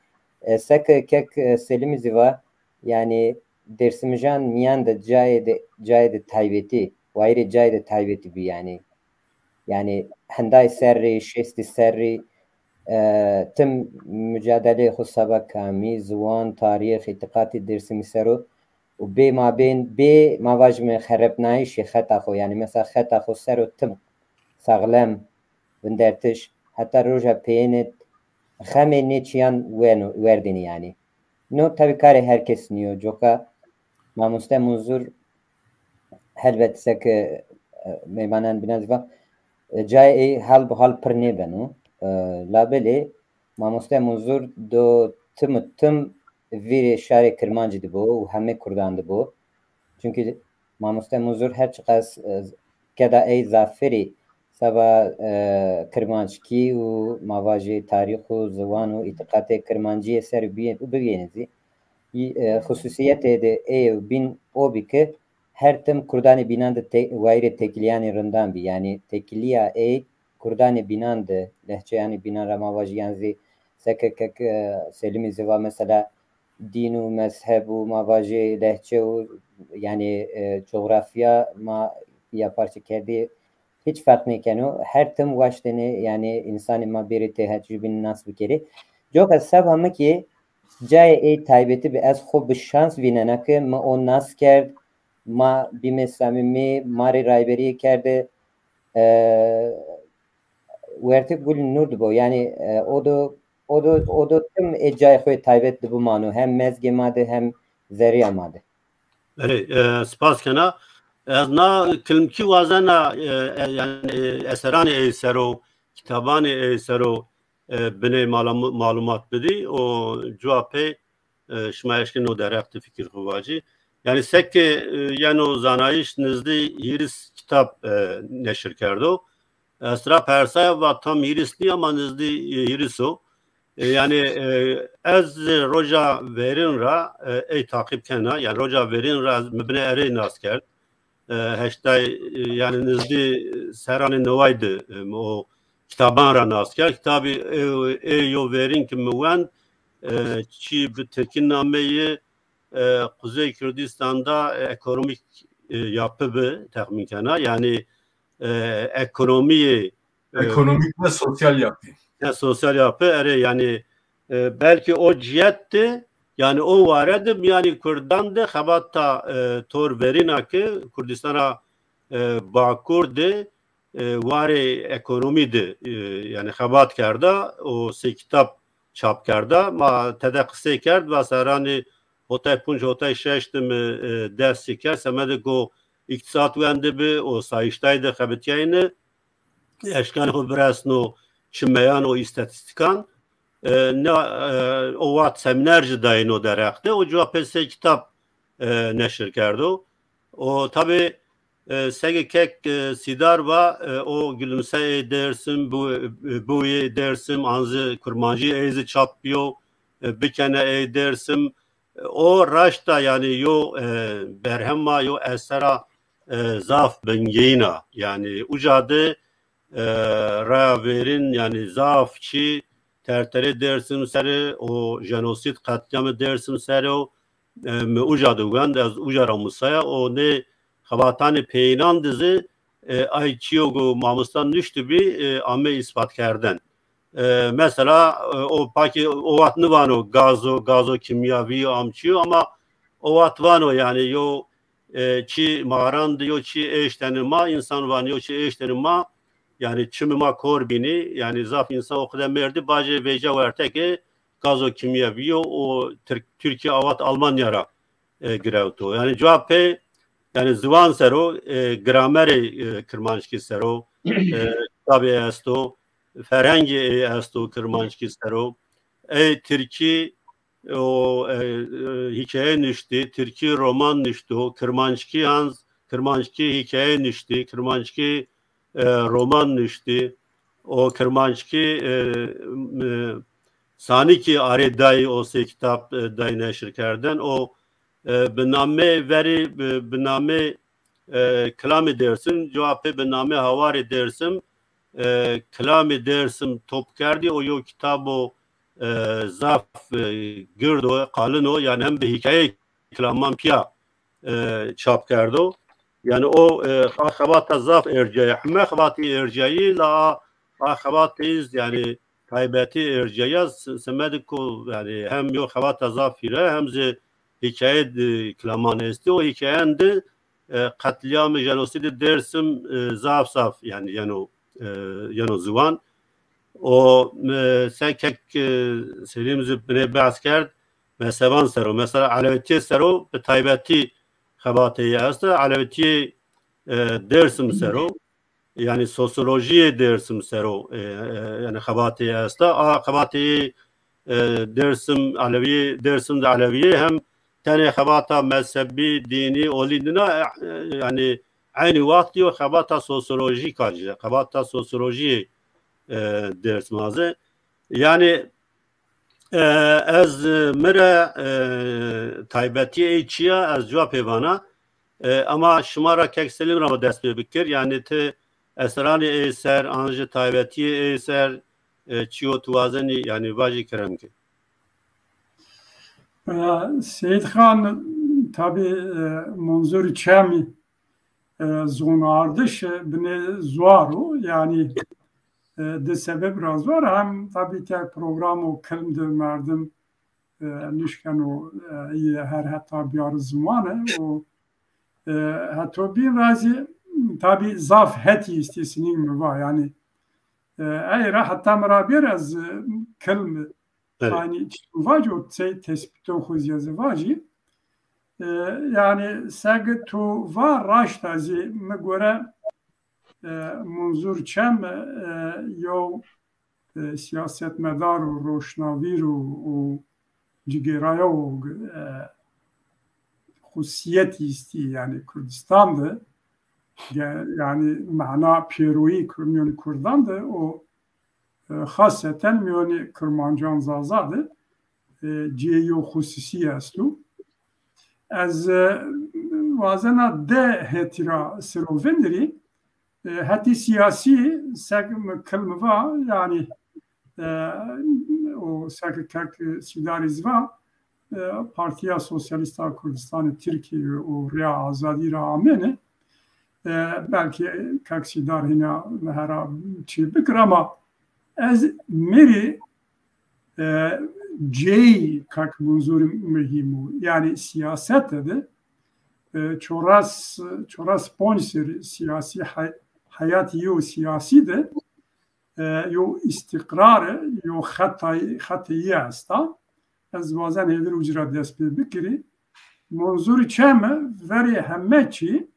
sek kek selim ziva yani dersimijan miyan da cayde taybeti vayri cayde taybeti bi yani henday serri şesti serri tüm mücadele husaba kami zuvan tarih itikati dersimi seru و بی ما بین بی ما واجم خراب نایشی خطا خو یعنی مثلا خطا خو سر و تم ساغلم بندرتش حتی روزا پینت خمه نیچیان وردینی yani no tabi kare herkes niyo joka mamuste muzur helbet sek meymanan binazva jay hal bu hal prne benu labeli mamuste muzur do tüm viri şari Kırmancı'dı bu, hemme Kurdan'dı bu. Çünkü mamuste muzur her çıkas keda ey zaferi sabah Kırmancı u mavaji tarihu zavanu itikate Kırmancı'ya serbiyen u begenizi. Hususiyet de ey bin o ki her tim Kurdan'ı binandı vayre tekiliyani rından bi yani tekiliya ey Kurdan'ı binandı lehçe yani binan ramavaji yani sekek selimi ziva mesela din و مذهب و مواجه لهجه و yani coğrafya ma yaparçı kerdi hiç fark neyken her tim vaşteni yani insan ma biri tehcübin nas bikeri çok asab ama ki cay taybeti bi az خوب şans vinena ki ma o nas kerd ma bime samimi mari rayberi kerdi vertik gul nurdu bu yani o da o da tüm ecay xoy taybet bu manu hem mezge made hem zeriya made. Evet, spas kena. Na kilmki vazana yani eseran esero kitaban esero bine malumat bedi o cevapı şmayşkin o derefte fikir kuvacı. Yani sekke yani o zanayiş nizdi yiris kitap neşir kerdo. Esra persaya ve tam yiris diye ama nizdi yiris o. Yani ez roja verin ra ey takip kena yani roja verin ra mebne ere nas kerd. Heştay yani nizdi serani nevaydı o kitaban ra nas kerd. Kitabı yo verin ki müven çi bir Türkiye'yi Kuzey Kürdistan'da ekonomik yapı bir tahmin kena yani ekonomiyi ekonomik ve sosyal yapı. Sosyal yapı yani belki o cihetti yani o varedim yani Kürdan'da habatta tor verina ki Kürdistan'a Bakur'da vari ekonomiydi yani habat kerda o se kitap çap kerda ma tede kısa kerd ve serani hotay punç hotay şeştim dersi ker semede go iktisat vendi bi o sayıştaydı habetiyayını eşkan o brasno çimeyan o istatistikan ne o vat seminerci dayın o derekte o cevapese kitap neşir kerdo o tabi segi kek sidar va o gülümse dersim bu dersim anzı kurmancı ezi çapıyor bir kene dersim o raşta yani yo berhemma yo esera zaf bengeyna yani ucadı raya verin yani zaafçı tertere dersim seri o jenosit katliamı dersim seri o ucadı ugan az ucara musaya o ne havatani peynan dizi ayçiyogu mamustan düştü bir ame ispat kerden mesela o paki o vat nıvano gazo kimyavi amçıyor ama o vat vano yani yo çi maran diyor çi eştenima insan van yo çi eştenima yani çimima korbini yani zaf insan o kadar merdi baje veja verte ki gazo kimyavi o Türkiye avat Almanya'ra girevto yani cevapı yani zvan sero grameri Kırmançki sero tabi esto Ferengi esto Kırmançki sero Türkiye o hikaye nişti Türkiye roman nişti o Kırmançki hikaye nişti Kırmançki roman nişti o Kırmançki saniki aredai o se kitap dayı neşir kerden o biname veri biname kelam dersim cevapı biname havari dersim kelam dersim top kerdi o yo kitabı zaf girdo kalın o yani hem bir hikaye kelamman piya çap kerdo yani o akhabata zaf ercaya hme akhabati ercayı la akhabatiz yani taybeti ercaya semediko yani hem yo akhabata zafire hem ze hikaye klaman esti o hikayende katliam jenosidi dersim zaf yani yano zıvan o sen kek selim zübne bahs kerd mesela sero mesela Alevetiye sero be taybeti xabatiye است Alevetiye dersim sero yani sosyolojiye dersim sero yani xabatiye است xabatiye dersim Aleviye dersim de Aleviye hem tane xabata mezhebi dini olidina yani aynı vakti o xabata sosyolojik acı xabata sosyoloji ders mazı yani az mera taybeti eçiya az cevap evana ama şımara kek selim rama dest bikir yani te esrani eser anjı taybeti eser çiyo tuvazeni yani vacı kerem ki Seyit Khan tabi Munzur Çemi zon ardış bine zuaru yani de sebep raz var hem tabi ki program o kılımdı merdim nişken o her hatta bir arı zamanı o hatta bir razı tabi zaf heti istesinin mi var yani eğer hatta merabiyer az kılım aynı vajo tespito xuziyazı vaji yani seg tu va raştazi me göre منظور çem yo siyasetmedar û roşnavîr û cigêraya û xusiyetî istî yani Kurdistan'dı yani mana pêroyî miyonî Kurdandı o haseten miyonî Kirmancan Zazadı ciyê xusîsî estu ez vazena de hetira sirovindirî hatta siyasi sakın kelmeva yani o sakın sidarizva Partiya Sosyalista Kürdistan'ı Türkiye o Rea Azadi Ramene belki kaksidar hina mehara çibikir ama az meri cey kak munzur mühimu yani siyaset dedi çoras sponsor siyasi hayat yo siyasi de yo istikrarı yo hatayı hasta az bazen evir ucra dest bikiri منظور çem veri hemmeçi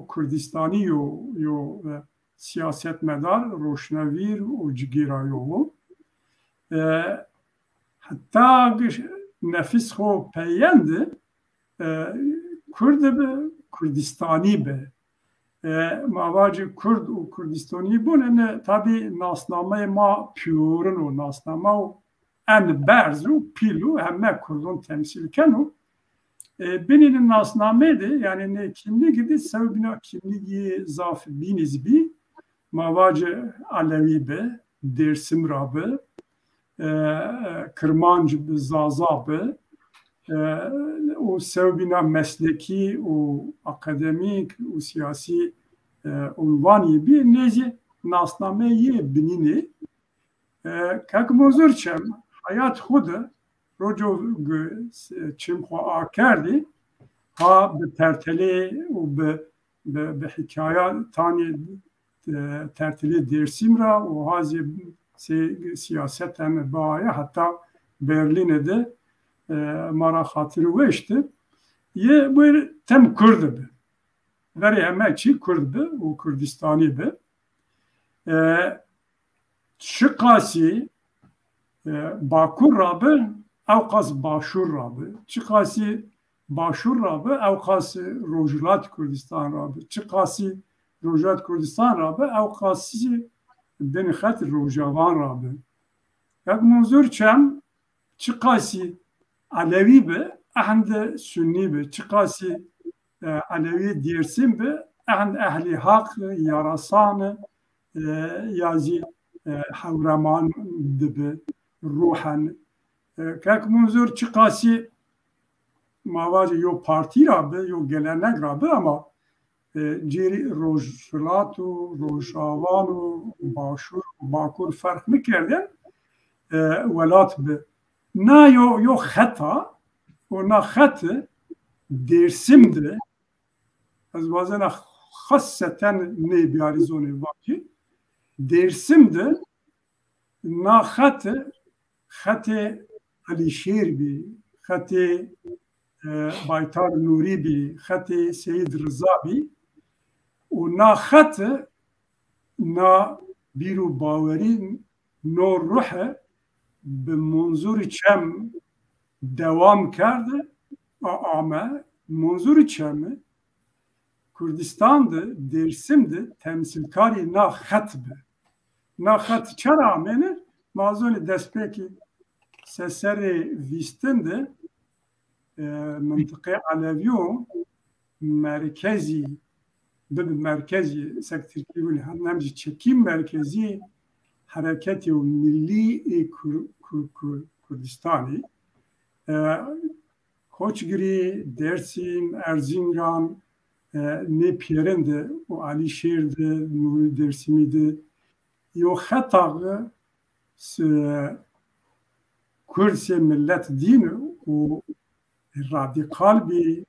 Kurdistani yo siyasetmedar roşnavir o cigirayo hatta nefis ho peyendi Kurd be Kurdistani be mavacı Kurd u Kurdistani bu ne tabi nasname ma pürün o nasnama en berzu pilu hemme Kurdun temsil kenu benim nasnameydi yani ne kimli gidi sevbina kimliği zaf binizbi mavacı Alevi be Dersim rabı Kırmancı be Zaza be o sevbina mesleki o akademik o siyasi unvani bir nezi nasnameyi binini kak muzurçem hayat huda rojo çimxo akardi ha be terteli o be hikaya tani terteli Dersimra o hazi siyaseten baaya hatta Berlin'e de mara hatırı veşti. Ye bu tem Kurd be. Veri emekçi Kurd be, o Kurdistani be. Çıkası Bakur rabı, evkas Başur rabı. Çıkası Başur rabı, evkas Rojulat Kurdistan rabı. Çıkası Rojulat Kurdistan rabı, evkası Benixet Rojavan rabı. Yak munzur çem çıkası Alevi be, ahend Sünni be, çıkası Alevi Dersim be, ahend ehli hak, yarasan, yazı havraman be, ruhan. Kak munzur çıkası mavacı yo parti rabbe, yo gelenek rabbe ama ciri Rojlatu, Rojavanu, Başur, Bakur fark mı kerdin? Velat be. Na yo hata, o na hatı Dersim'de az bazen hasseten ne biarizoni vaki Dersim'de na hatı Alişer bi, hatı Baytar Nuri bi, hatı Seyyid Rıza bi o na hatı na biru baverin no ruhe به منظور چم دوام کرده ama منظور چم Kürdistan'dı, Dersim'di temsilkari na hat be. Na hat çara menir mazoni despeki seseri vistinde منطقه Aleviyon merkezi sektirki nemci çekim merkezi hareketi o milli Kürdistan'ı Koçgiri, Dersim, Erzincan ne Pier'inde o Alişehir'de Nuri Dersim'de yo hatağı Kürtse millet dini o radikal bir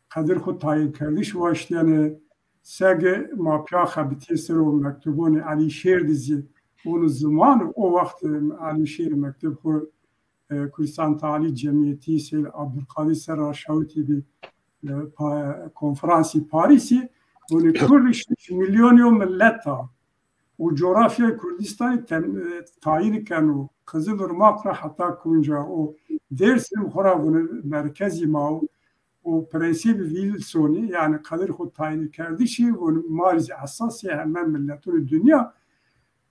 kadir Kutayı Kerdiş var yani sege mapya habiti ser o mektubuni Alişehir dizi Onun zamanı o vakti Alişehir Mektep Kurdistan Tali Cemiyeti Seyl Abdülkadir Serraşaviti bir konferansı Paris'i bunu Kurdiş milyon milleta o coğrafya Kurdistan'ı tayin eken o Kızılırmak'la hatta kunca o Dersim Horav'ını merkezi ma o prensip Wilson'i yani kadir xud tayin kerdişi bunu marizi asasiye hemen milletun dünya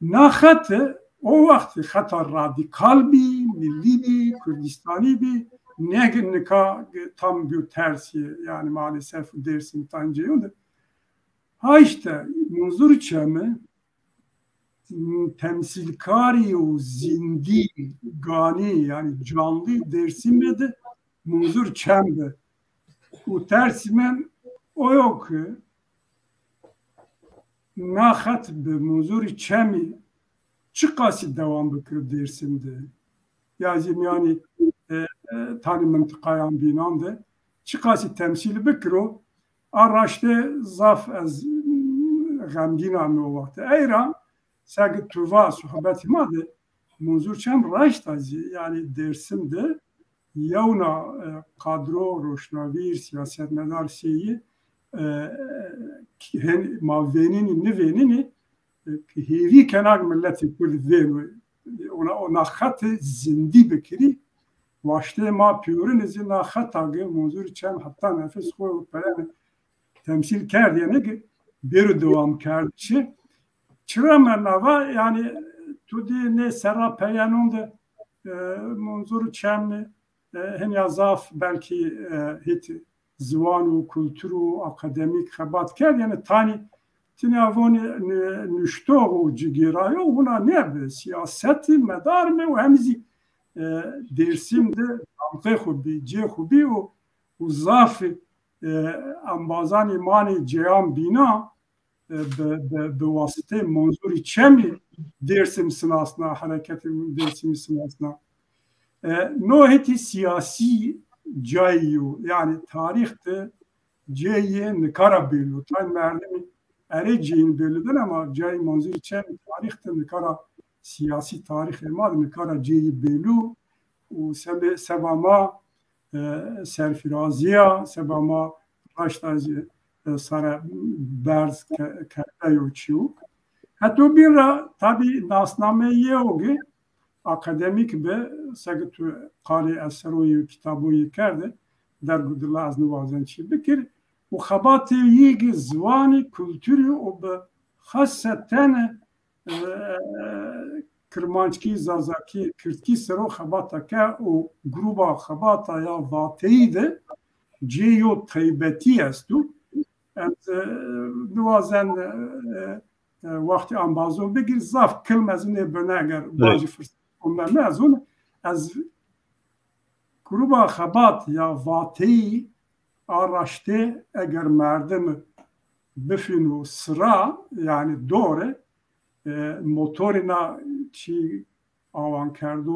naxatı o vakti xata radikal bir milli bir Kurdistani bir nika tam bir tersi yani maalesef Dersim tancıydı. Ha işte Munzur Çem'i temsilkari o zindi gani yani canlı Dersim'de Munzur Çem'de o tersimen o yok naxat be Munzur Çem'i çıkası devam bıkır Dersim'de yani tani mıntıkayan binandı çıkası temsili bıkır o araçta zaf az gamgin anı o vakti eyran sagi tuva sohbeti madı Munzur Çem raştazı yani Dersim'de yavna kadro roşnavir siyasetmedar şeyi mavvenini nivenini hevi kenar milleti Kurd ona xat zindi bikiri vaşte ma piyurun izi na xatagı Munzur Çem hatta nefes koy temsil kerdi yani bir devam kerdi çıramanava yani tudi ne serra peyanonda Munzur Çem'i hem yazaf belki hit zvanu kültürü akademik xabat kerdi yani tani tinavon nüşto cigirayo buna ne siyaseti medar mı ve hemzi Dersim'de amte xubi ce xubi o zaf ambazan imani ceyam bina be vasıte Munzur Çem'i Dersim sınasına hareketin Dersim sınasına noheti siyasi cayu yani tarihte ceyi nikara belli tan merdemi ereceğin bellidir ama cay Munzur Çem tarihte nikara siyasi tarih emad nikara ceyi belli o sebama serfiraziya sebama raştazı sara berz kerteyo çiu hatta bir tabi nasnameyi ogi akademik be segitu qali eseroyi kitaboyi kerdi dergudullah az nuvazan çi bikir o xabati yigi zvani kültürü o be xasseten Kırmançki Zazaki Kürtki sero xabata ke o gruba xabata ya vateydi ceyo taybeti estu nuvazan vakti ambazon bigir zaf kılmezine böneger bazı fırsat ondan az gruba xabat ya vateyi araştı eğer merdim bifinu sıra yani doğru motorina çi avan kerdo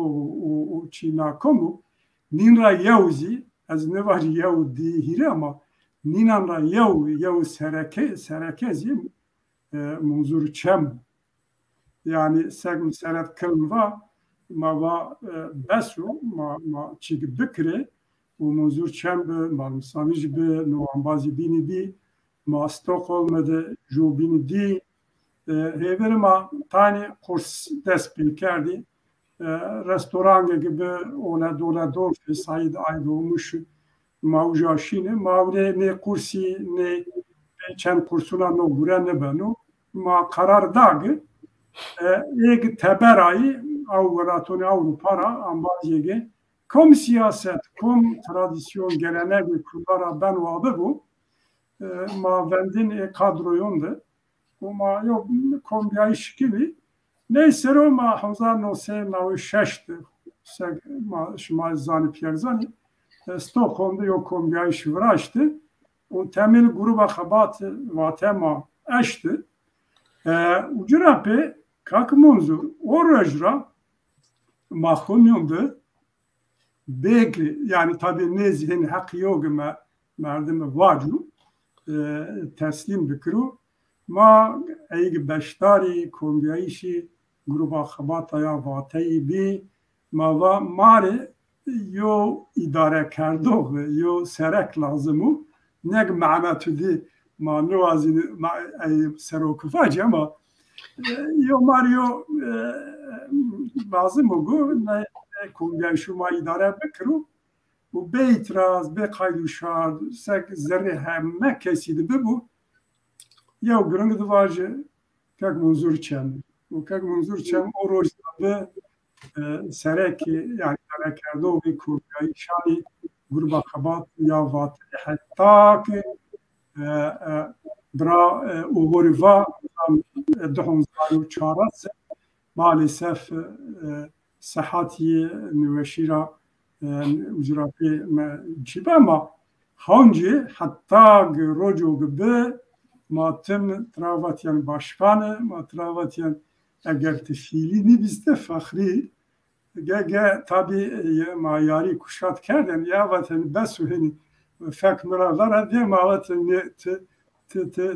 o çi nakomu ninra yavzi az ne var yav dihire ama ninanra yav serekezi Munzur Çem yani segm seret kılva ma besu ma çi bikre o Munzur Çem be malmsanij be nuambazi bini di ma Stockholm'de jo bini di heverima tane kurs despil kerdi restoran gibi ona dola Said Aydoğmuş mavjaşine mavre ne kursi ne çen kursuna no gure ne beno ma karar dagı ek teberayı avratoni Avrupa'ra ambaziyege kom siyaset kom tradisyon gelenek ve kullara ben vabe bu ma vendin kadroyondu ama yok kombiyayış gibi neyse ama Hamza Nose navi şeşti şmal zani pierzani Stockholm'da yok kombiyayış vraştı o temel gruba xabat vatema eşti ucurape kak Munzur o rejra mahkumyondu bekli yani tabi nezihin hakkı yok ama merdimi vacu teslim bikru ma eğer beştari kombiyayışı gruba xebata ya vateyî bê mava marê yo îdare kerdor yo serek lazim û nek me'metudî ma niwazî serokifacî ama yo Mario lazım û got kongerşûma îdare bikir û bê îtiraz bê qayd û şart sek zerrê heme kesî dibibû yew giring divaje kek Munzûr Çem û kek Munzûr Çem o roj bi serekê yani derekerdor wê Kurdiyayî şanî gruba xebat ya vatê heta ki bira ûvoriva 2014 maalesef sıhhati nüveşira ucrafi cibe ama hangi hatta rojo gibi matem travatiyan başkanı matravatiyan eğer tefilini bizde fakhri ge tabi mayari kuşat kerden ya vatan besuheni fakmralar diye mavaten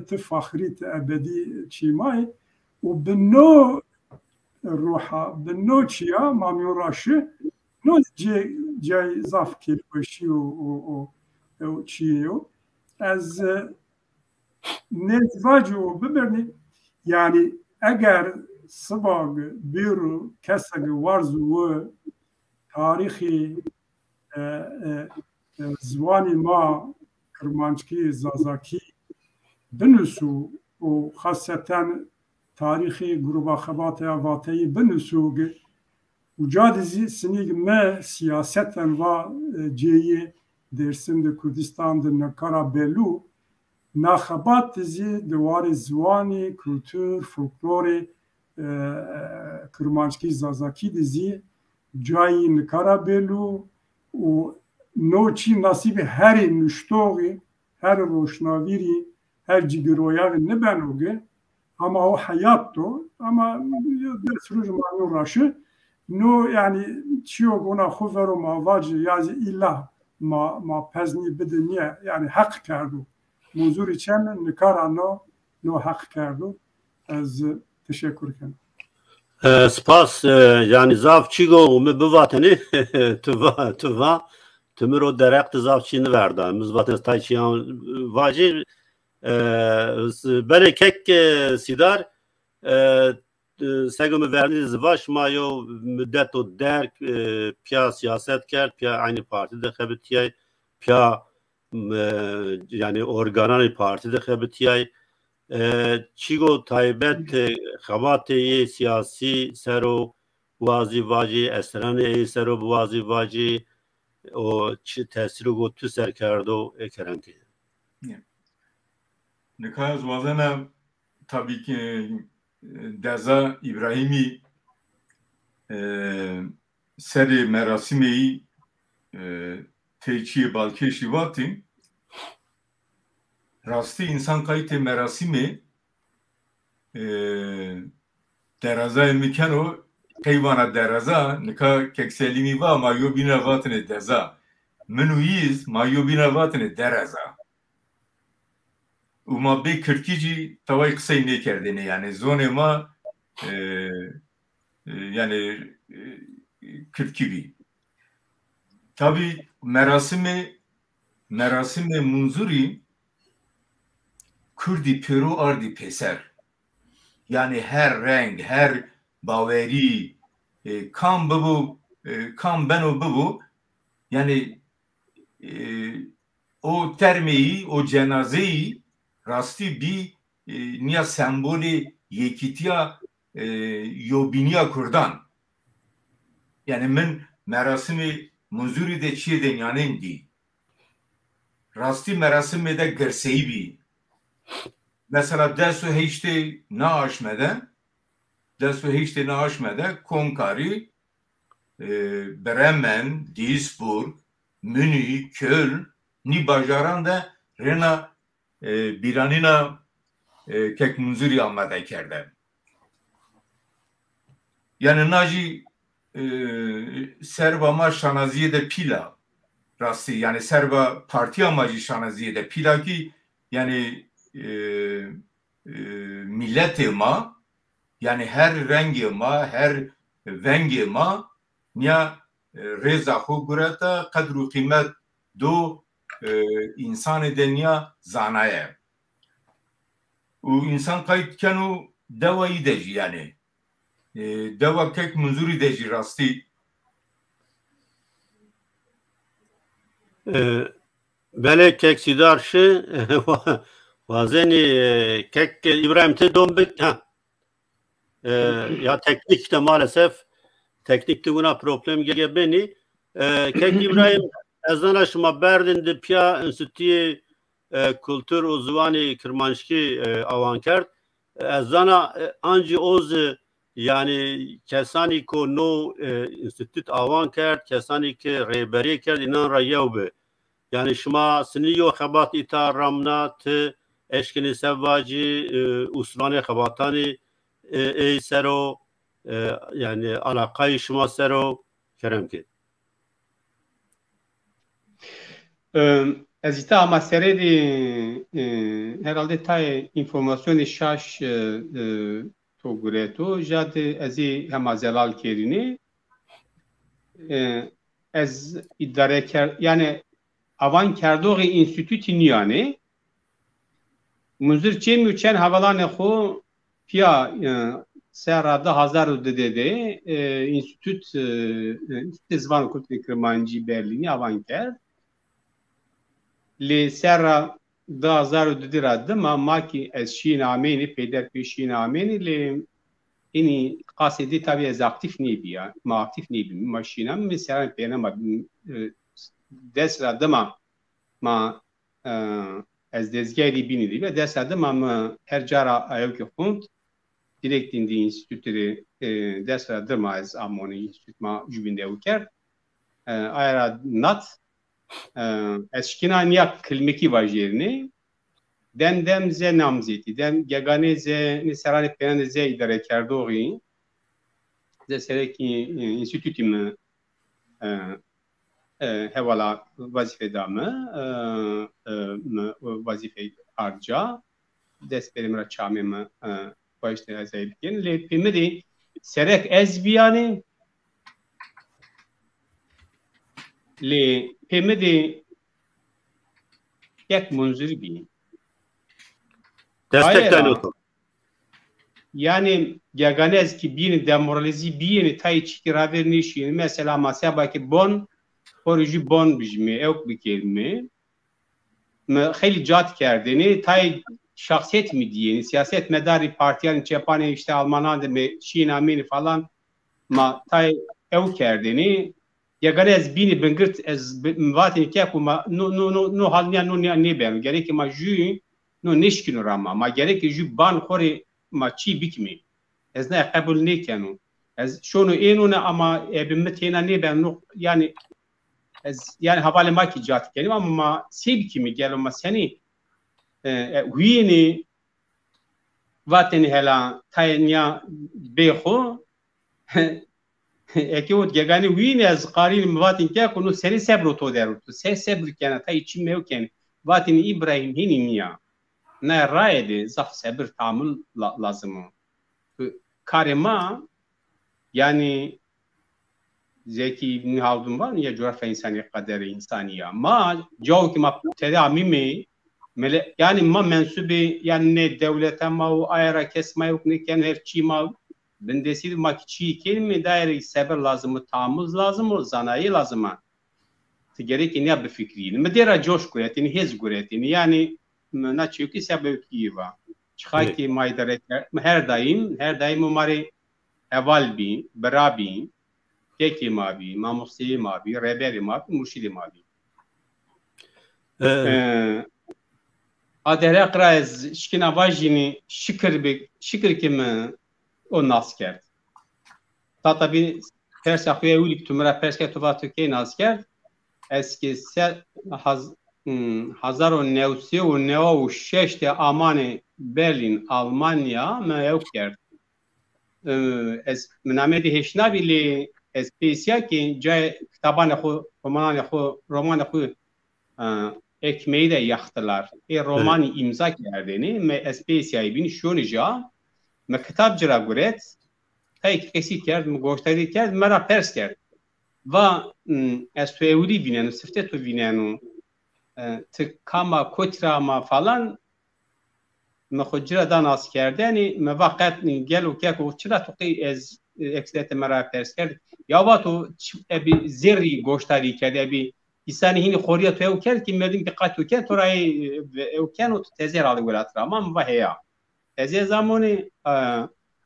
te fakhri te ebedi çimay و بنو روحا بنو چیا مامیو راشه نو جای زاف کلوشی و چیو از نزواجو ببرنی yani eğer sıbag bir keseg varz و tarihi zvani ma Kırmançki Zazaki binüsü و خاصتا tarihi gruba xebataya vateyî binûsûge û ca dizî sinîg me siyaseten va cêyê Dêrsim di Kurdistan di nekara belû naxebat dizî di warê ziwanî kultur folklorê Kirmanckî Zazakî dizî cayî nekara belû û noçî nasîbê herî nuştoxî her roşnavîrî her cigîroyavê nibenoge ama o hayattı ama desruj manu raşı no yani çiyo ona xuvero mavacı yazı illa ma pezni bedeniye yani hak kerdu Munzûr Çem nikara no hak kerdu az teşekkür ederim. Spas yani zav çigo me bivateni tuva tümür direkt zav çini verdi. Biz vaten tayçiyan vacı بله کک سیدار سگم verdi zvaş mayo müddet o derk pya siyaset kert pya aynı partide xebitiyay pya yani organan partide xebitiyay çigo taybet xabatê siyasi sero wazi vaji esranê sero wazi vaji o çi tesiri got tu serkerdo ekerenti Nikaz vazena tabii ki Deza İbrahim'i seri merasimeyi teçhiye balkeşi vati rasti insan kayıtı merasimi deraza emikano kayvana deraza nika kekselimi va mayobina vatine deza menuyiz mayobina vatine deraza Uma be Kürtkici tavay kısayı ne kerdine yani zonema yani Kürtkibi. Tabi merasime Munzuri Kürdi Peru ardi peser. Yani her renk, her baveri, kan bu, kan ben o bu. Yani o termeyi, o cenazeyi rastî bî niya sembolê yekîtiya yobîniya Kurdan. Yani min merasimê Munzûrî de çiyê denyanên dî. Rastî merasimê de girseyî bî. Mesela dest û heştê naaşmede Konkarî, Bremen, Duisburg, Münih, Köln, nî bajaran de rena بیرانینا کک منظوری آمده کرده یعنی ناجی سربا ما شانازیه ده پیلا راستی yani serba parti amacı şanaziye de pila ki yani millet ma yani her rengi ma, her vengi ma niya reza xo gurata kadru kıymet do insan deniya zanaye. O insan kayıtken o devayı deji yani. Deva kek munzuri deji rasti. Bele kek sidarşı vazeni kek İbrahim te dombik ya teknik de maalesef teknik de buna problem gebeni kek İbrahim ezana şuma berdinde pya enstitüye kültür uzvani Kırmanşki avankert ezana anji oz yani kesani ko no enstitüt avankert kesani ki rehberi kerd inan rayevbe yani şuma siniyo xabat ita ramnat eşkini sevvaci usmani xabatani ey sero yani alakayı şuma sero kerem ki. Ez ita ama seredi herhalde tay informasyon şaş to gureto jade ezi hema zelal kerini ez idare ker yani avan kerdoği enstitütü yani muzir çemi uçen havalan xo pia serada hazar dedi enstitüt zvan kulturi Kırmancı Berlini avan ker li serra da hazar dedi radım ama ki ez şin ameni peder peşin ameni li ini qasidi tabi ez aktif nebi ya ma aktif nebi maşinam mesela penama ders radım ma ez dezgahli binidi ve ders radım ama her cara ayok font direkt indi enstitüleri ders radım ez amoni enstitüt ma jubinde uker ayra nat eşkina niyak kilmeki vajerini dem ze namzeti dem gegane ze nisarane penen ze idare kerdoği ze sereki enstitütüm hevala vazife damı vazife harca dest berimra çamemi başta azayken le pimedi serek ezbiyani le pemedi yak munziri bi Destekten yok. Yani yaganez ki bir demoralizi bir tay çıkıraver nişin mesela masaba ki bon orucu bon bijmi yok bir kelime xeyli cat kerdini tay şahsiyet mi diyeni siyaset medari partiyan çepane işte Almanlar da Şin amini falan ma tay ev kerdini yaganez bini bengirt ez vatin ki kuma no halnya no ne ben gerek ma ju no nişkin rama ma gerek ju ban khori ma çi bikmi ez ne kabul ne kanu ez şunu enune ama ebimmetena ne ben no yani ez yani havale ma ki cat kelim ama sebikimi gel ama seni huyini vatin hela taynya beho ekut gegani huyini az qarin vatin ki kunu seni sebro to derutu se sebr kana tay içim mevken vatin İbrahim hinimiya ne raide zaf sabır tamul lazım karema yani Zeki İbn Haldun var ya coğrafya insani kaderi insaniya ma jaw ki ma tedamimi yani ma mensubi yani ne devlete ma o ayara kesma yok ne ken her çi ma bendesi ma çi kelime daire sabır lazım tamuz lazım o zanayi lazım gerek ne bir fikri medera coşku yani hez guretini yani na çünkü sebep kiva çıkay ki maydare her daim umari eval bi berabi Keki mavi, mamusi mavi, reberi mavi, murşidi mavi. Adere kraz şkina vajini şikir kimi o nasker. Tabi persakuye ulik tümra perske tuvatuke nasker. Eski hazar o nevsi o neo şeşte amani Berlin Almanya mevker. Ez menamedi heşnabili espesya ki cay kitabane xo romanı xo ekmeği de yaktılar. Romanı imza kerdini me espesyayı bin şunca me kitap cira guret heyk kesi kerd me goştari kerd mera pers kerd va ez tu evri binen sifte tu binen te kama kotrama falan me xocira dan as kerdeni me vaqt gel u kek u çira tuqi ez ekset mera pers kerd ya va tu ebi zeri goştari kerd ebi İsani hini xoriya tu ev kerd ki medin ki qat tu kerd torayı ev kenu tezer alı gulat ramam va heya teze zamoni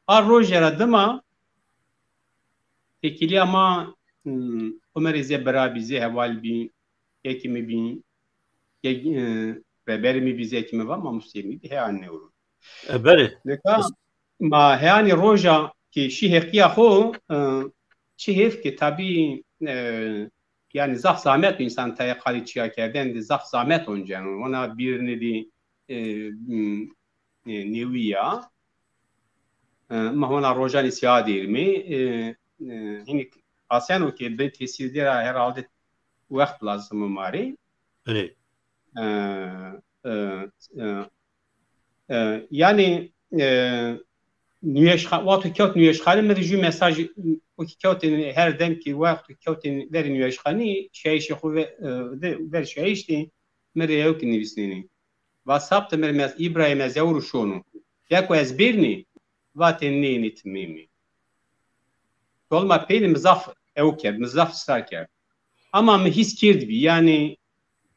ar rojera dima tekili ama Ömer ze berabize heval bi ekimi bi beberimi bize ekimi var ama muslimi bi he anne olur. Beri. Neka ma he ani roja ki şihekiya ho şihef ki tabi yani zah zahmet insan taya kaliçiya kerden de zah zahmet oncan ona birini di neviya ma ona rojani siya değil mi hini Asyan o ki ben tesirde herhalde vakit lazım mari. Evet. Yani vakti kağıt nüyeşhane medicü mesaj o ki kağıt her dem ki vakti kağıt verin nüyeşhane şey ver şey işte mere yok nivisnini. WhatsApp te mere İbrahim ezevru şunu. Yako ezbirni vatenni nitmimi. Dolma peyni mızaf evker, mızaf sarker. Ama mı his kirdi yani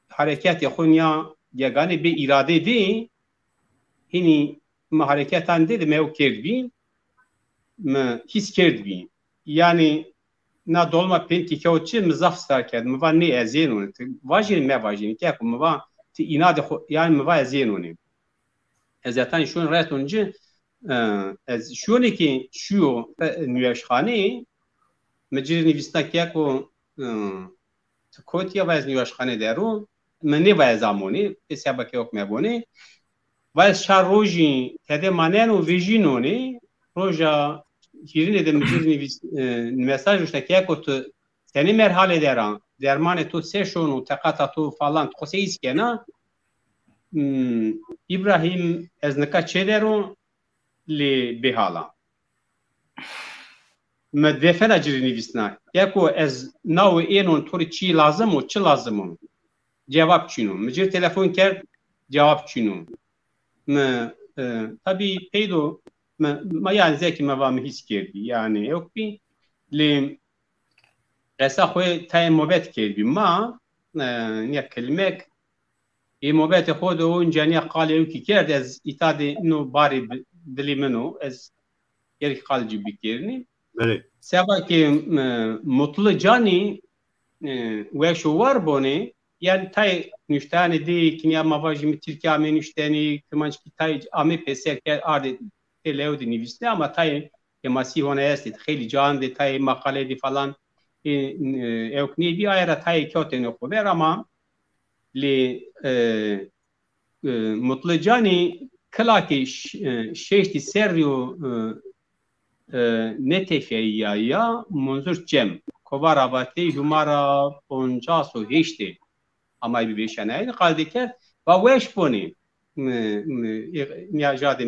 hareket yakın ya yegane bir irade değil. Hini mı hareketan dedi mev kirdi mı his kirdi. Yani na dolma peyni ki kağıtçı mızaf sarker. Mı var ne ezyen onu. Vajin me vajin. Kâk mı var ti inade yani mı var ezyen onu. Zaten şun rest önce şunu ki şu nüyeşhane مجرد نویسنا که کو کوتیا وایز نیوشخانه درو منی وایز آمونی حسابه که حکم بونی وایز شار روزی کده مانن و ویژینونی روزا هیرین de مجرد نویس mesaj işte که کو تو seni merhale deran dermane tu seşonu takata tu falan kose iskena İbrahim ezneka çedero li bihala مدفن اجری نویسنا یکو از نو اینون طوری چی لازم و چی لازم جواب چینو مجر تلفن کرد جواب چینو tabi پیدو ما yani zeki mevamı his kirdi yani yok bir li esa خوی تای موبت کردی ما نیا کلمک ای موبت خود اون جانی قال یکی کرد از ایتاد نو باری دلی منو از یک قالجی بکرنی Evet. Seba ki mutlu cani ve şu var boni yani tay nüştani di kinya mavajimi Türkiye ame nüştani kımanç ki tay ame peser ki arde televdi nivisne ama tay kemasi ona esti kheli can de tay makale di falan yok ne bir ayara tay köteni okuver ama li mutlu cani kala ki şeyti seryo نتفیه یا منظور جم کوبا رابطه همارا 58 اما بیشتر نه قاعده کرد و وش بونی نیاجاد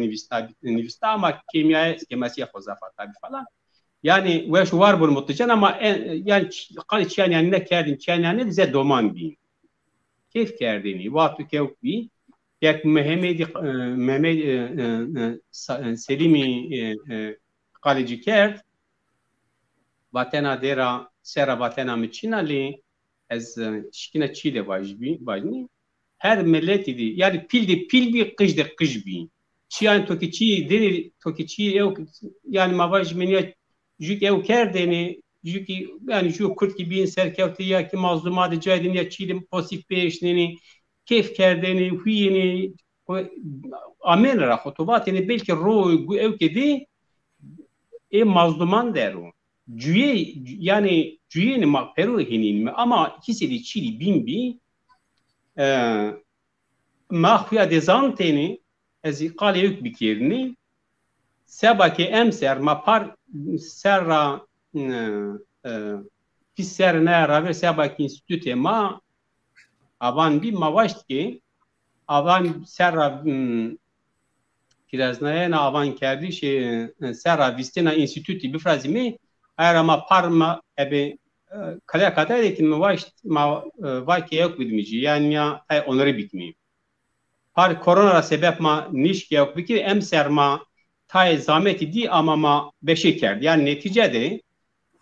نویستا ama kemasiye خزافات tabi falan yani وش var bu mutlucan ama yani qaliçyan yani ne kerdin çyan yani bize doman bi keyf kerdini vaqtu kevk bi yak Mehmet Selimi قالجی کرد وطنا دیرا سر وطنا میچینالی از شکنا چیله واجبی her milleti di yani pil bir kış bi çiyan toki çi deni toki çi ev yani mavaj meniye jük ev kerdeni jük yani şu kurt gibi serkevti ya ki mazlumat caydin ya çilim pasif peşneni keyf kerdeni huyini amen ra fotovatini belki ro ev kedi mazluman deru. Cüye yani cüyeni makperu hinin mi ama ikisi de çili bimbi mahfiya dezanteni ez iqale yük bikirini sebaki emser mapar serra pisser nera ve sebaki institute ma avan bir mavaşt ki avan serra پیرازنایه آوان کردیش سر ویستنا انستیتوتی بفرازیمی اما پارما ابی کلا کاتایی که ما واکی یک بدمیجی یعنی ای اونری بیتمی par korona sebep ma niş yok bir ki emser ma tay zahmeti di ama ma beşe kerdi. Yani neticede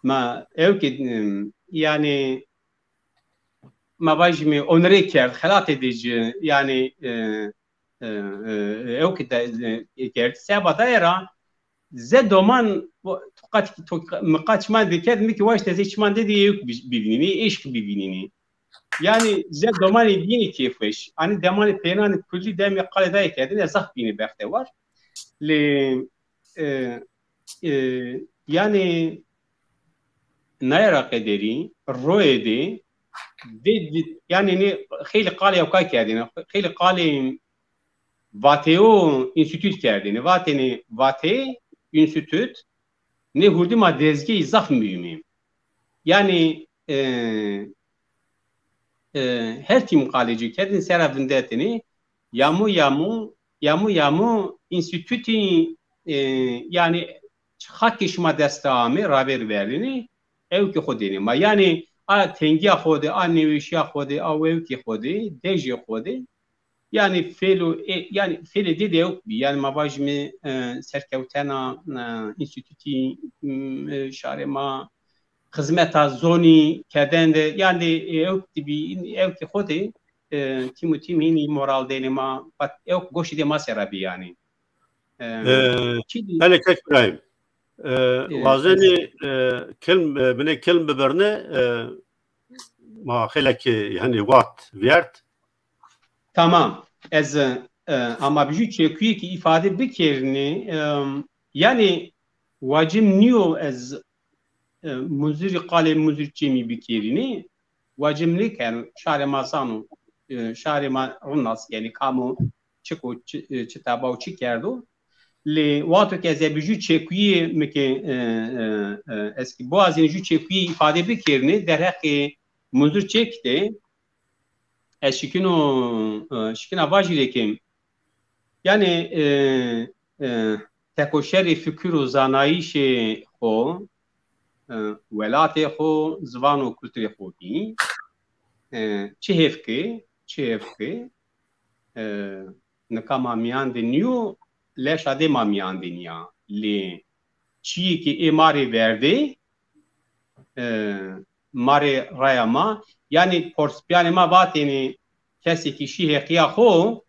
ma ev ki yani ma bajmi onere kerdi, halat edici yani ev ki de kerdi. Sebada era ze doman mıkaç man diker mi ki vaş teze içman dedi yok bivinini, eşk bivinini. Yani ze domani dini keyfiş. Hani demani penani kulli demi kaleda kedin ezah bini bekte var. Yani nayra kaderi roedi yani ne khili qali yok kedin. Khili qali vateo institut kedin. Vateni vate institut ne hurdi ma dezge izah mühim. Yani her tim kaleci kedin serafindetini yamu instituti yani hakki şuma destami raber verini ev ki xodini ma yani a tengiya xodi a nevişya xodi a ev ki xodi deji xodi yani felu yani feli de yok yani mabajmi serkevtena instituti şarema hizmeta zoni kedende yani ev ki xodi timutim hini moral denima pat ev goşi de maserabi yani hele kek İbrahim vazeni kelm biberne ma heleki yani wat vert tamam ez ama bir çekiyor ki ifade bir kerini yani vacim niyo ez muziri qale muzir çemi bir kerini vacim ne kan şare masanu şare ma runas yani kamu çıko çitaba uçi kerdo le wato ke zebiju çekiyi meke eski boğazın ju çekiyi ifade bir kerini derhaki muzir çekti şikina vajileki yani tekoşeri fikir u zanayişi o velatê xo zivan û kulturê xo dî çi hêvkê nika mamiyan diniyo leşa dê mamiyan diniya lê çiyekî ê marê verdê marê raya ma yani porspiyanê ma vatênê kesekî şî heqiya xo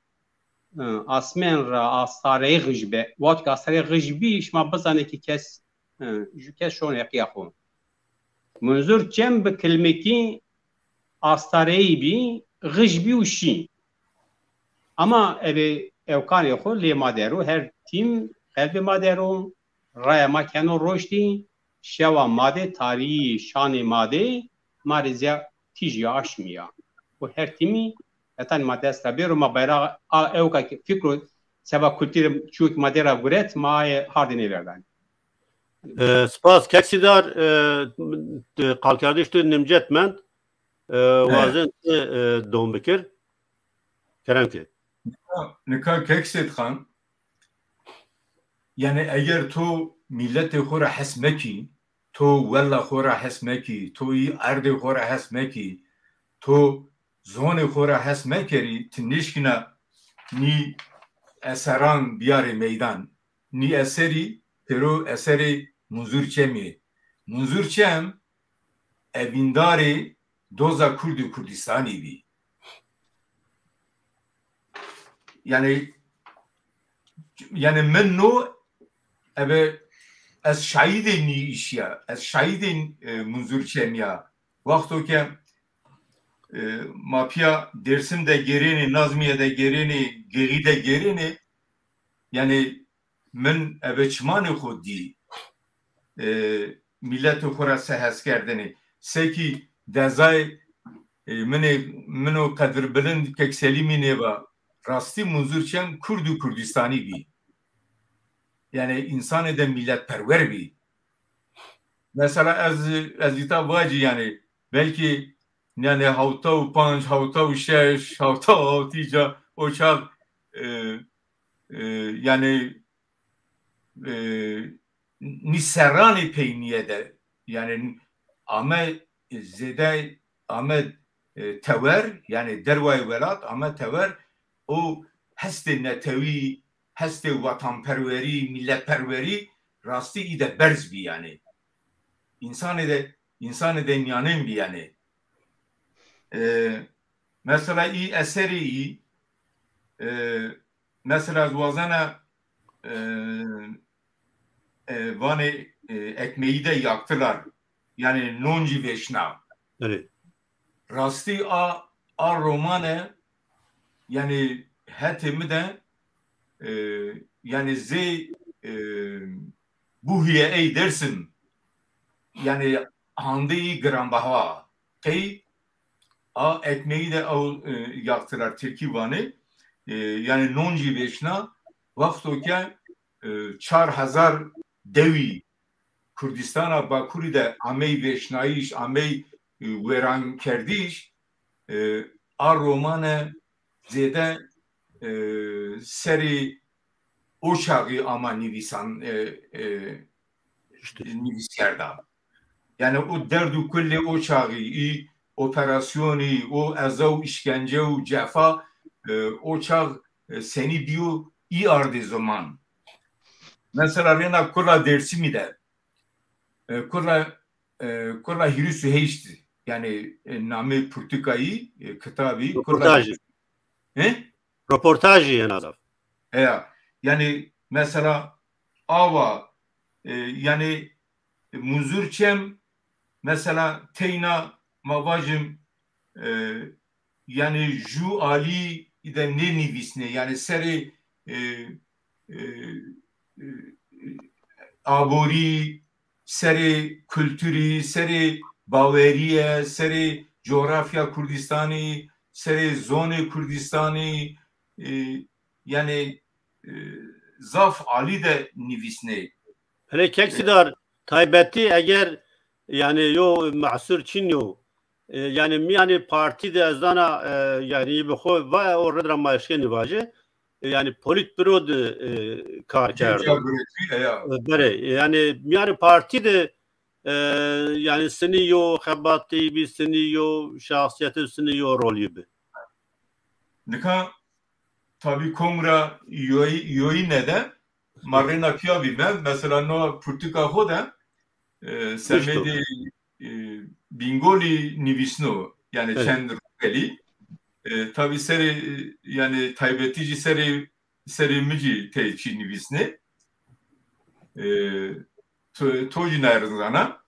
asmen ra astareyê gij be wat ki astareyê gij bî şima bizane ki kes ji kes şon heqiya xo منظور چم به کلمکی آستارهی بی غش بی و شی اما اوکانی خو لی مادرو هر تیم قلب مادرو رای ما کنو روشتی شوا ماده تاریخ شان ماده مارزیا تیجی آشمیا و هر تیمی اتن ماده استبیر و ما بیرا اوکا فکر سبا کلتیر چوک ماده را گرت ما هاردینی verdن سپاس ککسیدار قالکردیش تو نمجت من وازن دوم بکر کرم که نکا ککسید خان yani eğer تو milleti خورا حسمکی تو ولا خورا حسمکی تو ارد خورا حسمکی تو زون خورا حسمکری تنشکنا نی eseran biyari meydan ni eseri pero eseri Muzurçemi. Muzurçem evindari doza Kurdi Kurdistani bi. Yani men no ebe ez şahide ni işya ez şahide Muzurçem ya vakto ki mafya Dersim'de gereni Nazmiye'de gereni Geri'de gereni yani من اوچمان خودی ملت خورا سهز کردنی سکی دزای منو قدر بلند که سلیمی نیبا راستی منظور چن کرد و کردستانی بی یعنی انسان ده ملت پرور بی مثلا از دیتا واجی یعنی بلکه یعنی هاوتا و پنج هاوتا و شش هاوتا و تیجا اوچاق yani niserani peyniye de yani Ahmet Zede Ahmet Tever yani dervay velat Ahmet Tever o heste netevi heste vatanperveri milletperveri rasti ide berz bir yani insan ede yanın bir yani mesela iyi eseri iyi mesela Zuazana vani ekmeği de yaktılar. Yani nonci veşna. Evet. Rasti a romane yani hetimi de yani buhiye ey dersin yani handeyi granbaha key a ekmeği de yaktılar Türkiye vani yani nonci veşna vaktoken 4000 devi Kürdistan'a Bakuri de amey veşnayiş, amey veran kerdiş a romane zede seri oçağı ama nivisan niviskerda. Yani o derdu kulli oçağı operasyoni, o ezav işkence o cefa oçağı seni diyor iyi ardı zaman. Mesela rena kula dersi mi de kula hirüsü heişti. Yani name Portukayı kitabı Röportajı. Röportajı yani adam. Yani mesela ava yani muzurçem mesela teyna mavacım yani ju ali de ne nivisne yani seri abori seri kültürü seri baveriye seri coğrafya Kürdistan'ı seri zone Kürdistan'ı yani zaf ali de nivisne hele keksidar taybeti eğer yani yo mahsur Çin yo yani yani parti de zana yani bu ve orada maşke nivaje yani politbüro de kar kerdi. Yani parti de yani seni yo xebati bir seni yo şahsiyeti seni yo rolü bir. Nika tabii kongre yoyi ne de marina kiyabi mesela no Portugal hoda semedi bingoli nivisno yani çend rukeli tabii seri yani taybetici seri mici teçi nivisne toji nerzana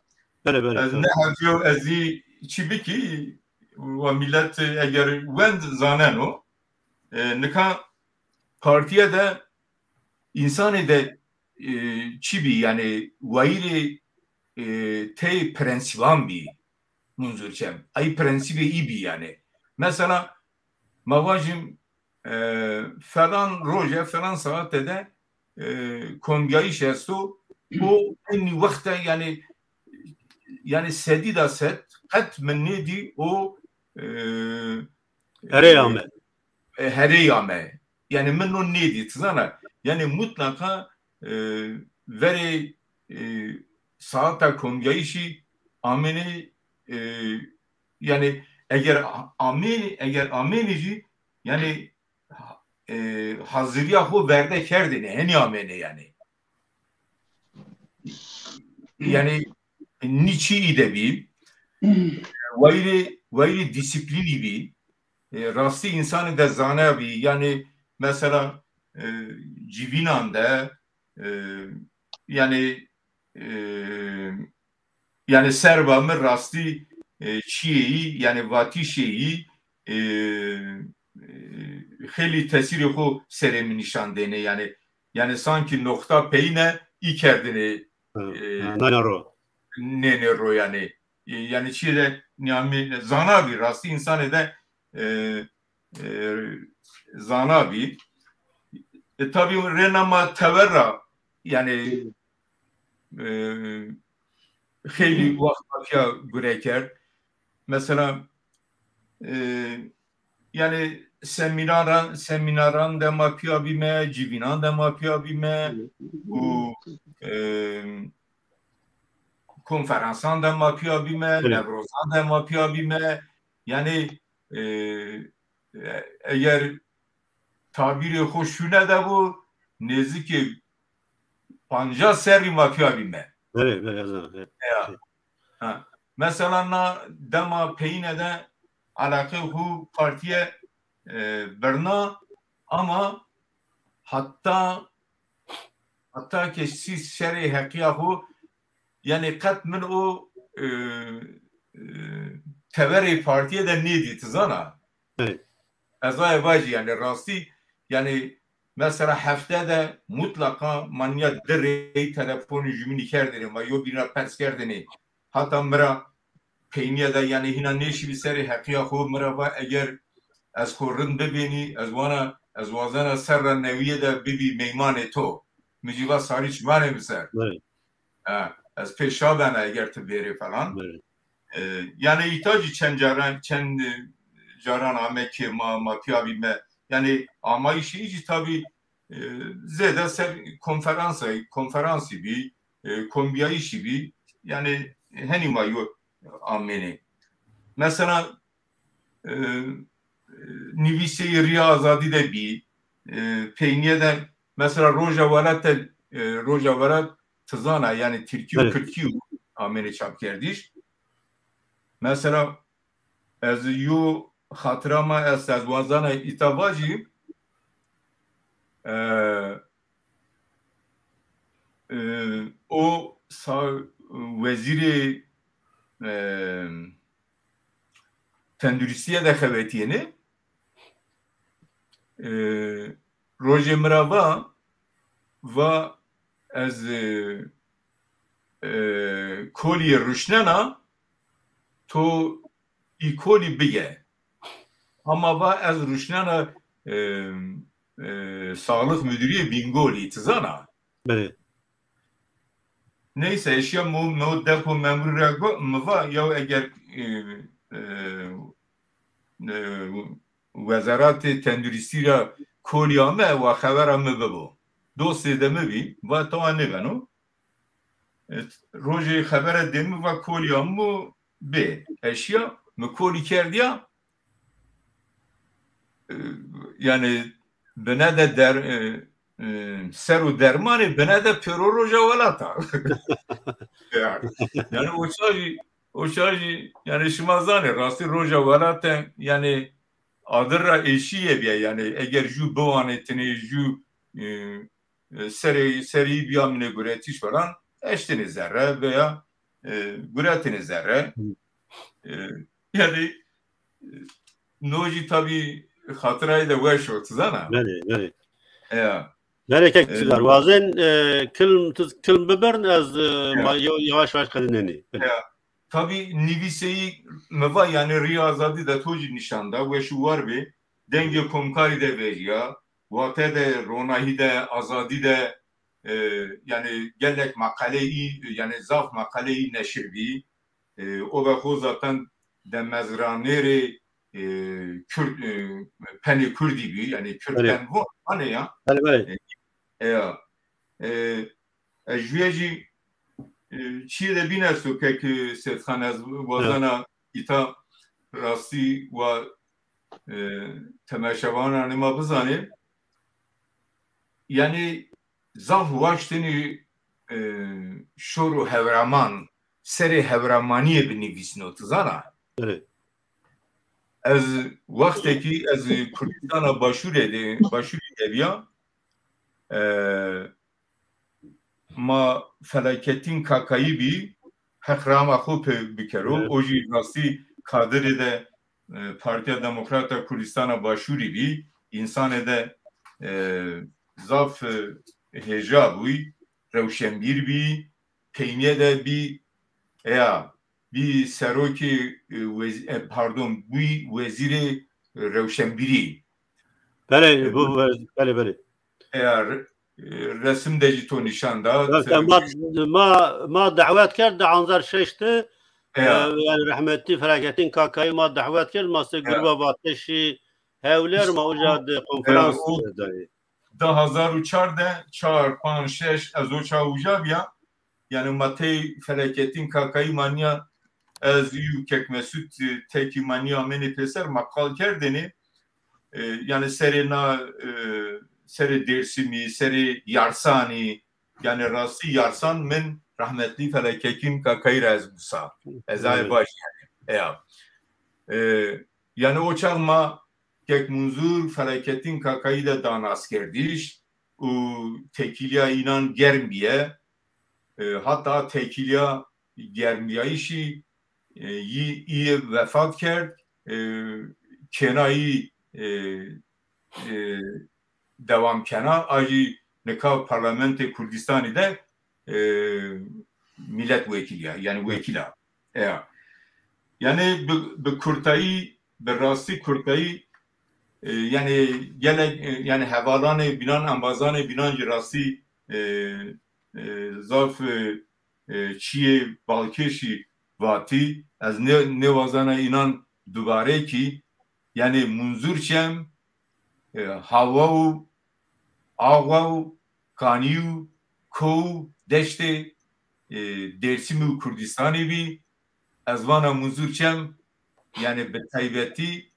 ne yapıyor ezi çibiki ve millet eğer wend zaneno nika partiye de insan de çibi yani vayri te prensivan bir munzurçem ay prensibi iyi bir yani mesela mavacım falan roje falan saatte de kongayı şestu o en vakte yani sedida set kat menedi o hereyame yani men o neydi tızana yani mutlaka veri saata kongayışı ameni yani eğer amenici yani hazırya ho verde kerdine en amene yani niçi de bir vayri disiplini bir rastı insanı da zana bir yani mesela Civinan'da yani servamı rastı çiği yani vati şeyi heli tesiri ho seremi nişandene yani sanki nokta peyne ikerdine nenero yani çiğde yani zana bir rastı insanı da zana bir tabii renama teverra yani heli vakfaya güreker mesela yani سمیناران دما پیا بیمه جیوینان دما پیا بیمه و کنفرانسان دما پیا بیمه نوروزان دما پیا بیمه یعنی اگر تعبیر خوشونه ده بو نزدیک 50 سری ما پیا بیمه مثلا دما پینه ده علاقه هو پارتیه برنا ama hatta ki siz şer'i hakiyahu yani kat min o teveri partiye de neydi tizana? Evet. Azay vacı yani rasti yani mesela haftada mutlaka manya dere telefonu jümini kerdirim ve yo bina pers kerdini hatta mera peyniye de yani hina neşi bir seri hakiyahu mera va eğer از خورن ببینی از وازن سر نویه ده ببی میمان تو میجیوا ساریچ مانه بسر از پیشابن اگر تو بیری فلان yani ihtiyacı çend jaran ame ki ma piyabime yani ama işi tabi zede ser konferansı bir kombiya işi bir yani hani mayo ameni mesela nivise riya azadi de bir peyniye de mesela roja varat tızana yani Türkiye 42 ameni çap kerdiş mesela az yu hatırama az vazana itavacı o veziri tendürisiye de xevetiyeni roje mirava ve az koli ruşnena to ikoli bige ama va az ruşnena sağlık müdürü bingoli tizana neyse eşya mu depo memuru mva ya eğer وزارت تندرستی را کولیامه و خبرمه ببو دوست دمه بی و تو نگنو روز خبر دمه و کولیامو به اشیا مکولی کردیا yani bana da seru dermanı bana da peroroja valata yani o şarjı yani şimazane rasti roja valata yani adırra eşiye bir yani eğer ju boğanetini ju seri bir amine göretiş falan eştiniz zerre veya göretiniz zerre yani noji tabi hatırayı da veş otuzana evet nereye kektiler bazen kıl bibern az yavaş yavaş kadıneni tabi niviseyi meva yani riyazadi da toji nişanda ve şu var bir denge komkari de veriyor vate de ronahi de azadi de yani gelek makaleyi yani zaf makaleyi neşir bir o ve zaten de mezraneri Kürt peni Kürdi bir yani Kürt'ten bu hani ya jüyeci çiğ de binersu ki setxanez vazana ita rasti ve temeşevana nima bizani yani zaf vaşteni şoru hevraman seri hevramaniye bir nivisini otuzana evet از وقتی که از کردستان باشور دبیا ما فلاکتین کاکایی بی حقرام خوب بکرو اوجی راستی کادر ده پارتیا دموکرات کردستان باشوری بی انسان ده زاف هجا بوی روشنبیر بی پینیه ده بی یا bir seroki pardon bu veziri Revşenbiri. Bale bu bale. Eğer resim de to nişanda. ما دعوت کرد عنظر ششته yani rahmetli felaketin kakayı ma davet کرد ما سه گروه باتشی هولر ما اوجا کنفرانس دایی 2014 4 5 6 از او چاوجا بیا یعنی مته فلکتین کاکایی مانیا از یو کک مسعود تکی مانیا منی پسر مقال کردنی yani seri dersimi, seri yarsani, yani rasti yarsan min rahmetli felekekim kakayır ez busa. Ezay baş yani. Yani o çağma kek munzur feleketin kakayı da dan askerdiş. O tekilya inan germiye. Hatta tekilya germiye işi iyi vefat kerd. Kenayı devam kena aji neka parlamento Kürdistan'ı da milletvekili yani vekila. Yani bu Kürtayı bu rasti Kürtayı yani gene yani havalanı binan ambazanı binan rasti zaf çiye balkeşi vati az ne vazana inan dubare ki yani munzurçem havav ağav kaniyu kov deşte dersimi Kürdistan'ı bi azvana munzurçem yani betaybeti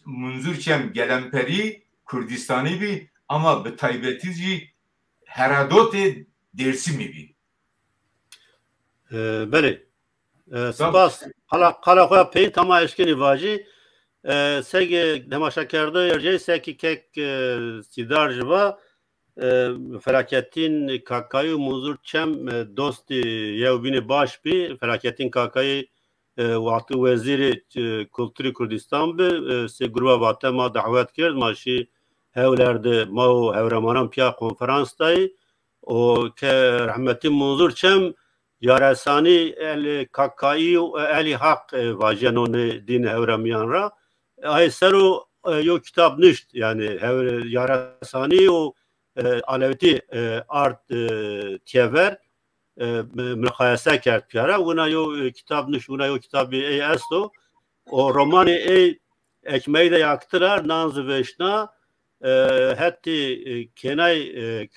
munzurçem gelemperi Kürdistan'ı bi ama betaybetici heradote dersimi bi. Beli. سپاس حالا خواه پین تمام اشکنی واجی سگ دماشا کرده یرجه سکی کک سیدار جوا فلاکتین کاکای و موزور چم دوست یو بین باش بی فلاکتین کاکای وقتی وزیر کلتوری کردستان بی سی گروه واته ما دعوت کرد ماشی هولرده ما و هورمانان پیا کنفرانس دای و که رحمتی موزور چم یارسانی ال کاکایی و الی حق واجنون دین هورمیان را ای سرو یو کتاب نشت یعنی یارسانی و علویتی آرت تیور مقایسه کرد پیاره اونا یو کتاب نشت اونا یو کتاب ای استو و رومان ای اکمهی ده یاکترار نانز وشنا حتی کنای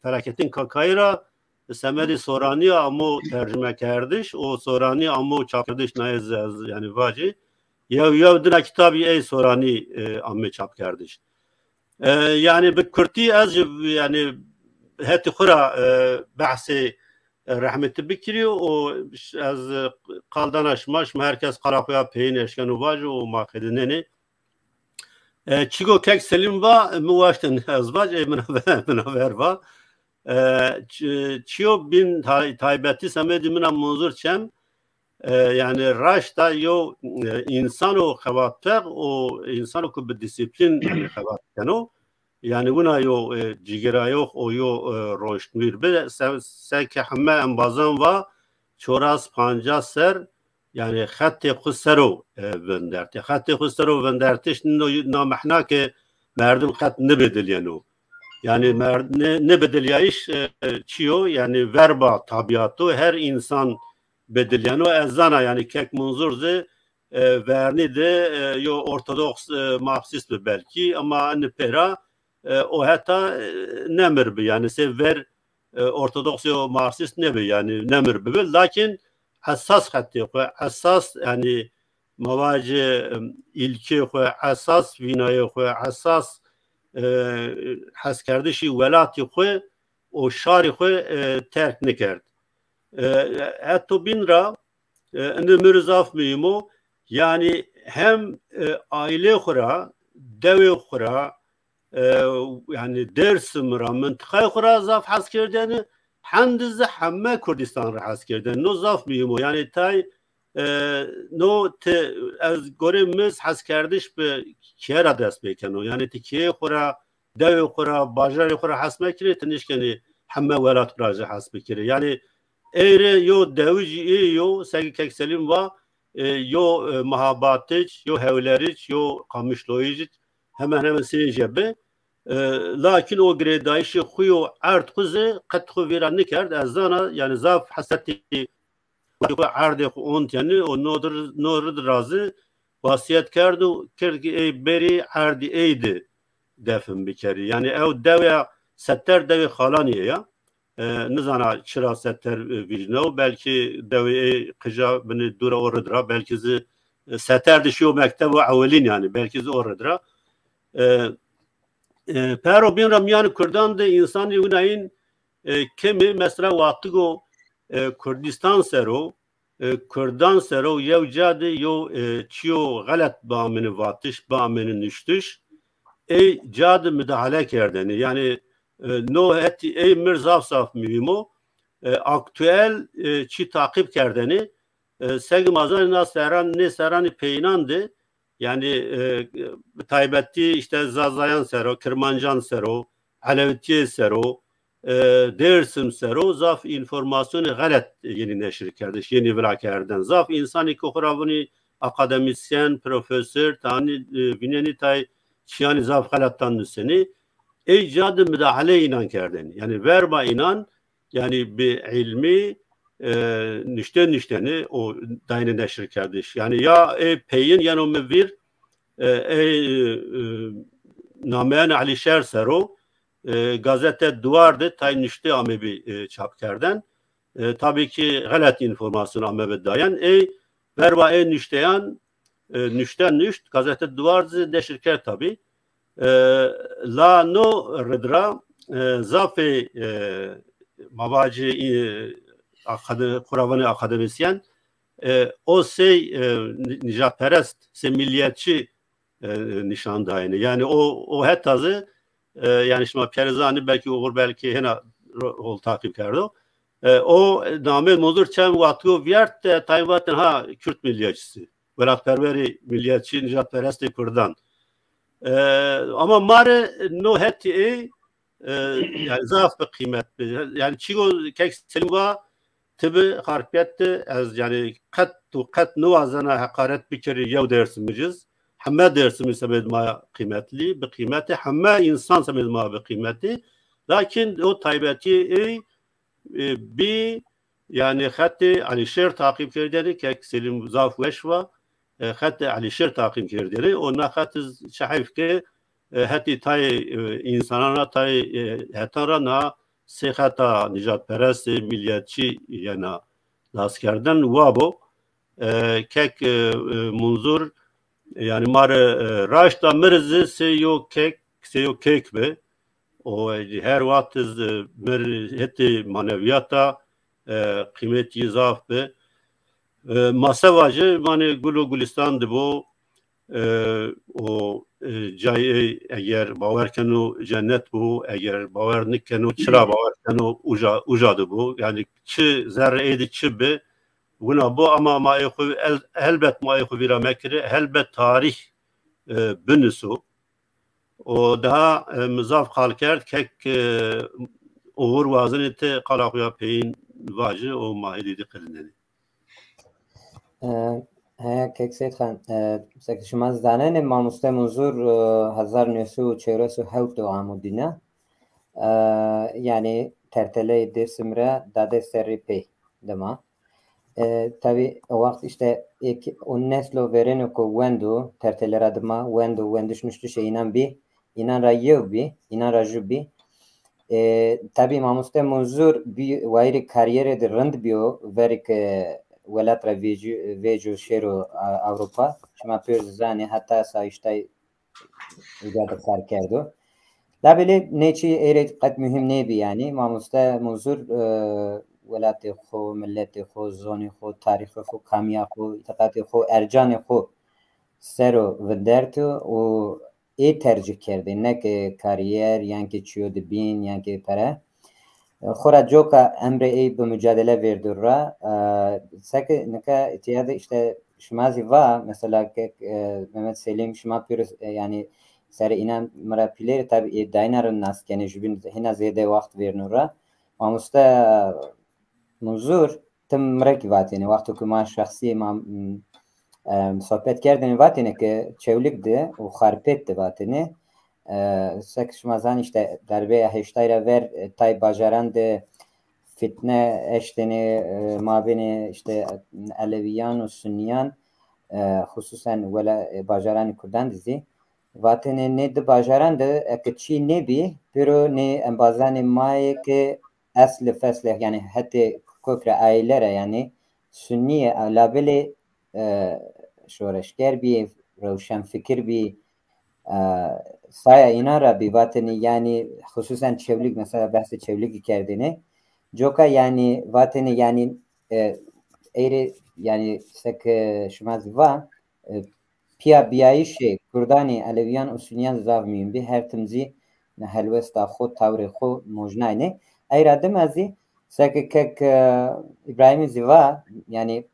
فلاکتین کاکایی را Semedi Sorani amu tercüme kerdiş. O Sorani amu çap kerdiş nayız yani vaci. Yev dina kitabı ey Sorani amu çap kerdiş. Yani bir Kürti az yani heti khura bahsi rahmeti bikiriyor. O az kaldanaşmaş herkes karakoya peyin eşkenu vaci o makedineni. Çigo kek selim va muvaşten az vaci münavver va. چیو بین تایبتی سمدی منم منظور چم یعنی راشتا یو انسانو خواتق و انسانو که به دیسیپلین خوات کنو یعنی اونا یو جیگرایوخ و یو روشنویر به سکه همه انبازان و چوراس پانجا سر یعنی خط خسرو وندرتی خط خسرو وندرتش نامحنا که مردم خط نبدل یعنی yani ne bedelyayış çiyo yani verba tabiatı her insan bedelyano ezana yani kek munzurze verni de yo ortodoks marksist belki ama anne pera o hatta nemir bi yani se ver ortodoks yo marksist ne bi yani nemir bi lakin hassas hattı hassas yani mavaci ilki hassas vinayı hassas حس کردشی ولاتی خو و شاری خو ترک نکرد حتی بین را اند مرزاف میمو yani hem aile khura devi khura yani dersimra منطقه khura zaf has kerdeni handiz hamme Kurdistan ra has kerdeni no zaf میمو yani tay no te az goremiz has kardish be kera dest bekeno yani tikiye khura devi khura bajari khura has mekri tinishkeni hamme velat raja has bekiri yani eğri yo devici yo sagi kek selim va yo mahabatiç yo hevleriç yo kamışloyic hemen seyjebe lakin o gredayşi xuyo art khuze qat khu viran nikard azana yani zaf hasati عرض اون یعنی نور razı vasiyet kerdu kirki beri erdi eydi defin bikeri. Yani ev devya setter devi halaniye ya. Nizana çıra setter vicno belki devi kıca beni dura orudra belki setter dişiyor mektebu avelin yani belki orudra. Pero bin ramyan Kurdan da insan yunayin kimi mesela vaktigo Kurdistan sero Kurdan sero yev cade yo çiyo galet bağımını vatış bağımını nüştüş cade müdahale kerdeni yani no heti mirzaf saf mühimo aktüel çi takip kerdeni seg mazarına seran ne serani peynandı yani taybetti işte Zazayan sero Kırmancan sero Alevitiye sero Dersim sero zaf informasyonu galet yeni neşir kardeş yeni velakerden zaf insani kohuravuni akademisyen profesör tani bineni tay çiyani zaf galettan nüseni icadı müdahale inan kerdeni yani verba inan yani bir ilmi nişteni o dayne neşir kardeş yani ya peyin yani o mevir nameyan Ali Şer sero gazete duvardı tay nişte amebi çap kerden tabii ki galet informasyon amebi dayan verba nişteyan nişten nişt gazete duvardı deşirker tabii la no redra zafe mavacı kuravani akademisyen o nicatperest milliyetçi nişan dayını yani o hetazı yani şimdi Perizani belki olur belki hena ol takip kerdo o name muzur çem vatgo viyart tayvaten ha Kürt milliyetçisi velatperveri milliyetçi nicatperest Kurdan ama mare no heti yani zaf bir kıymet yani çigo kek selva tabi harpiyette az yani kat nuvazana hakaret bir kere yav dersimiz Hamme dersimiz sebebi ma kıymetli bir kıymeti hamme insan sebebi ma bir kıymeti lakin o taybeti bir yani hatta Ali Şer takip kerderi kek selim zaf veşva hatta Ali Şer takip kerderi ona hatta şahif ke hatta tay insanana tay hatarana sehata nicatperest milliyetçi yana askerden vabo kek munzur yani mare raşta mirzi seyo kek be o her vakit heti maneviyata kıymeti zaf be masavacı mani gulistandı bu o cay eğer baverkenu cennet bu eğer bavernikenu çıra baverkenu ucadı bu yani çi zerre edi çi be buna bu ama maayxu elbet maayxu vira mekri elbet tarih bünüsü o daha mızaf halkert kek uğur vazinete kalakuya peyin vacı o mahididi kılıneni kek Seyid Khan şuma zanene mamuste muzur 1947 amudina yani tertele dersimre dade serri pey dema tabi o vakit işte o neslo verene ko wendo tertelera dema wendo şnüştü inan rajubi tabi mamuste muzur bir vayri kariyere de rand bio verik ولات را ویجو شیرو اروپا شما پیش زنی حتی سایشتای ایجاد کار کردو دبلی نیچی ایرد قد مهم نیبی یعنی ما مستمزور ولات خو ملت خو زونی خو تاریخ خو کامیا خو اعتقاد خو ارجان خو سرو و درتو و ای ترجیح کرده نه که کاریر یعنی که چیو دبین یعنی که پره خورا جوکا امر ای به mücadele verdi ra sake neka ihtiyacı işte şmazi va mesela ki Mehmet Selim şma pür yani seri inan marapiler tabi dainarın nas kene jubin hina zede vakt vernu ra amusta muzur tım mrak vatine vaktu ki ma şahsi ma sohbet kerdin vatine ki çevlikdi o harpet vatine sekşmazan işte darbe heştayra ver tay bajaran de fitne eşteni mabini işte Aleviyan ve Sünniyan خصوصا ولا باجاران کردان دزی واتن نه د باجاران د اکچی نه بی pero ne embazan مای که اصل فصل yani حتی کوکر aileler yani سنی لابل شورشگر بی روشن فکر بی سایه اینا را بی واتن yani خصوصا çevlik mesela bahsi çevlik kerdine joka yani vatan yani eğri yani sek şuma ziva pia biayişe Kurdani Aleviyan Usunyan zav miyim bi her timzi ne helvesta xo tavri xo mojnayne eğri demazi sek kek İbrahim ziva yani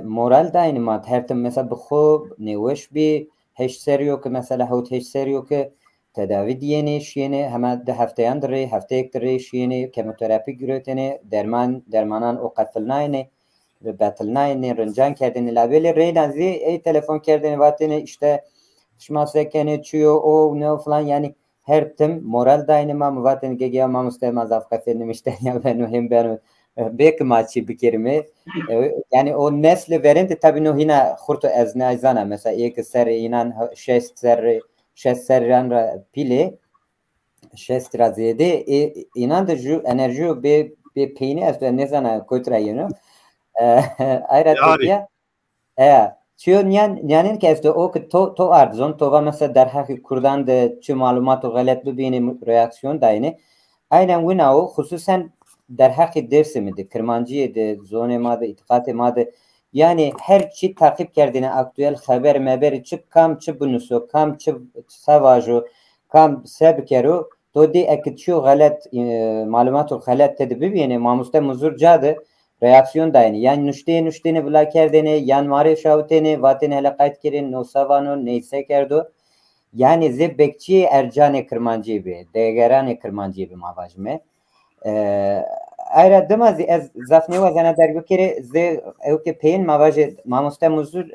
moral da aynı mat her tim mesela bu xo neweş bi heş seriyo ki mesela hut heş seriyo ki tedavi diyene şiyene hemen de haftayan dere hafta ek dere şiyene kemoterapi gürütene dermanan o katılnayne ve batılnayne rıncan kerdeni labeli reynazi telefon kerdeni vatene işte şmasakene çiyo o ne falan yani her tim moral dainima muvaten gege ma mustemaz afkafenim işte ya ben hem ben bek maçı bir kelime yani o nesli verente tabii no hina khurto aznazana mesela ek ser inan şestran pile şestra zede inan da ju enerji be peyni as ne zana kotra you know ayrat ya çiyo nyan keste o to arzon to va mesela der haki kurdan da çi malumat o galet bibini reaksiyon dayne aynen wina o hususen در حق درس میده کرمانجی ده زون ماده اتقاط ماده yani her çi takip kerdine aktüel haber meberi çi kam çi bunusu kam çi savaju kam sebkeru to di ekçiyo galet malumatu galet tedbi yani mamuste muzur cadı reaksiyon dayını yani nüştene bula kerdene yan mare şavtene vatene hele kayıt kerin no savanu neyse kerdu yani zebekçi ercane kırmancı bi degerane kırmancı bi mavajme ayrı demazı az zafne ve zana dergükere ze evke peyin mavaje mamuste muzur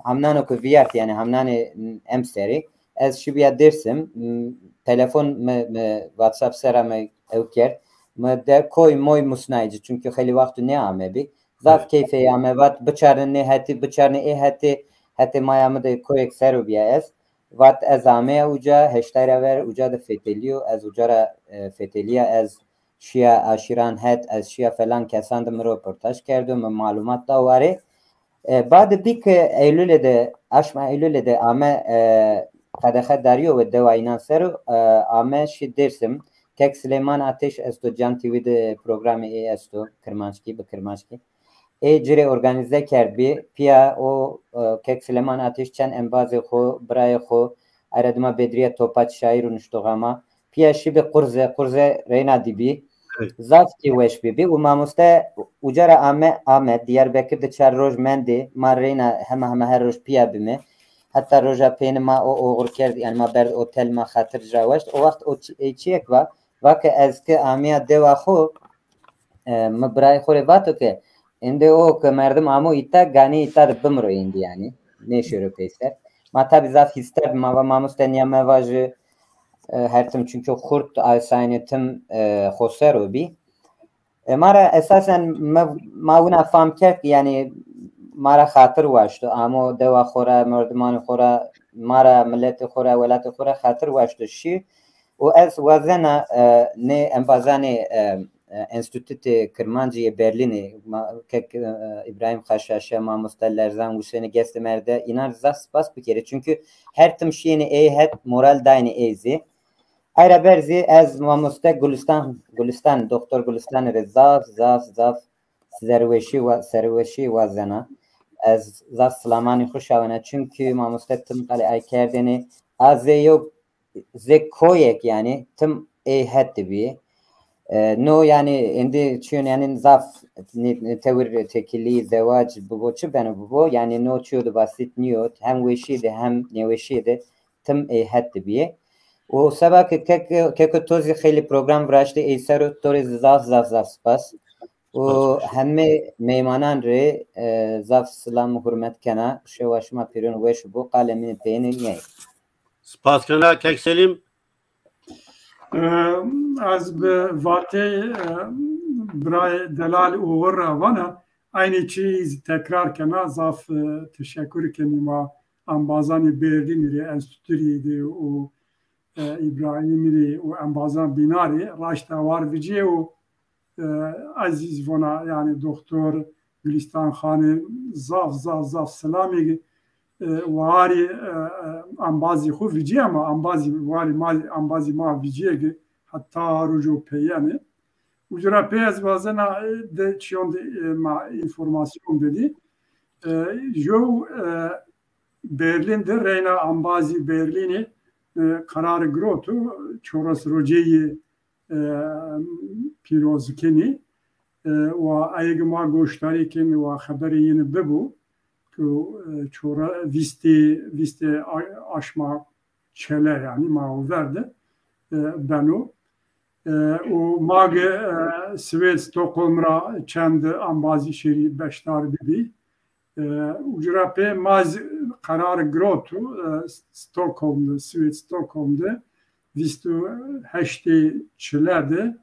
hamnan o kuviyat yani hamnan emseri az şubiya dersim telefon WhatsApp sera evker de koy moy musnaycı çünkü hali vakti ne amebi zaf keyfe yamevat bıçarın ne hati bıçarın hati mayamı da koy seru biya az vat azame uca heştayra ver uca da feteliyo az ucara feteliya az şia aşiran het az şia falan kesan da mı röportaj kerdim malumat da var بعد bir Eylül'de de aşma Eylül'de de ama kadeh dariyo ve devaynan seru ama şi dersim kek Süleyman Ateş esto Can TV'de programı esto Kırmançki be Kırmançki cire organize kerbi pia o kek Süleyman Ateş çen enbazı xo braya xo aradma bedriye topaç şair unuştuğama pia şi be kurze reyna dibi zaf ki weş bibi u mamuste ucara Ahmet Diyarbakır'da çar roj mendi ma reyna hema her roj pia bime hatta roja penima o oğur kerdi yani ma ber otel ma khatır jawaşt o vakt o çiyek va vak ezke amia deva xo mabray xore vato ke inde o ke merdim amu ita gani ita bimro indi yani ne şöyle peyser ma tabi zaf hister ma mamuste niyame vajı her tim çünkü kurt aysanetim xosero bi mara esasen ma fam kert yani mara khatır vaştı ama deva xora merdman xora mara millet xora velat xora khatır vaştı şi o az wazana ne embazane enstitüte Kırmancı'ya Berlin'e kek İbrahim Haşhaş'a Mamustellerzan Hüseyin'e gestemerde inan zas bas bir kere çünkü her tim şeyini het moral dayını ezi ayrı berzi az Mamuste Gülistan Doktor Gülistan zaf serveşi vazana az zaf Slamani Xuşavana çünkü Mamuste tim kale ay kerdeni az yok zekoyek yani tim het dibi no yani indi çün yani zaf tevir tekili zevac bu ben bu yani no çudu basit niyo hem veşide hem ne veşide tim het dibi o sabah kek tozi khili program vraştı eser toriz zaf spas o hemme meymanan re zaf selam hürmet kana şevaşma pirin veş bu kalemin peyni ne spas kana kek selim از به واقع برای دلال اوور وانا aynı çiz tekrar kena zaf teşekkür kenima ambazani Berlin'li enstitüriydi o İbrahim'li o ambazan binari raşta var vici o aziz vona yani doktor Gülistan Khan'ı zaf selami wari ambazi xu vici ama ambazi ma vici hatta rucu peyani Ucura peyaz bazena de çiyon ma informasyon dedi. Jo Berlin'de Reyna ambazi Berlin'i kararı grotu çoras rojeyi pirozkeni ve aygma goştariken ve haberi yeni bebu ku çora viste aşma çele yani ma verdi benu o mage Svet Stockholm'ra çend ambazi şeri beştar bibi ucrape maz karar grotu Stockholm'da Svet Stockholm'da vistu heşte çilerde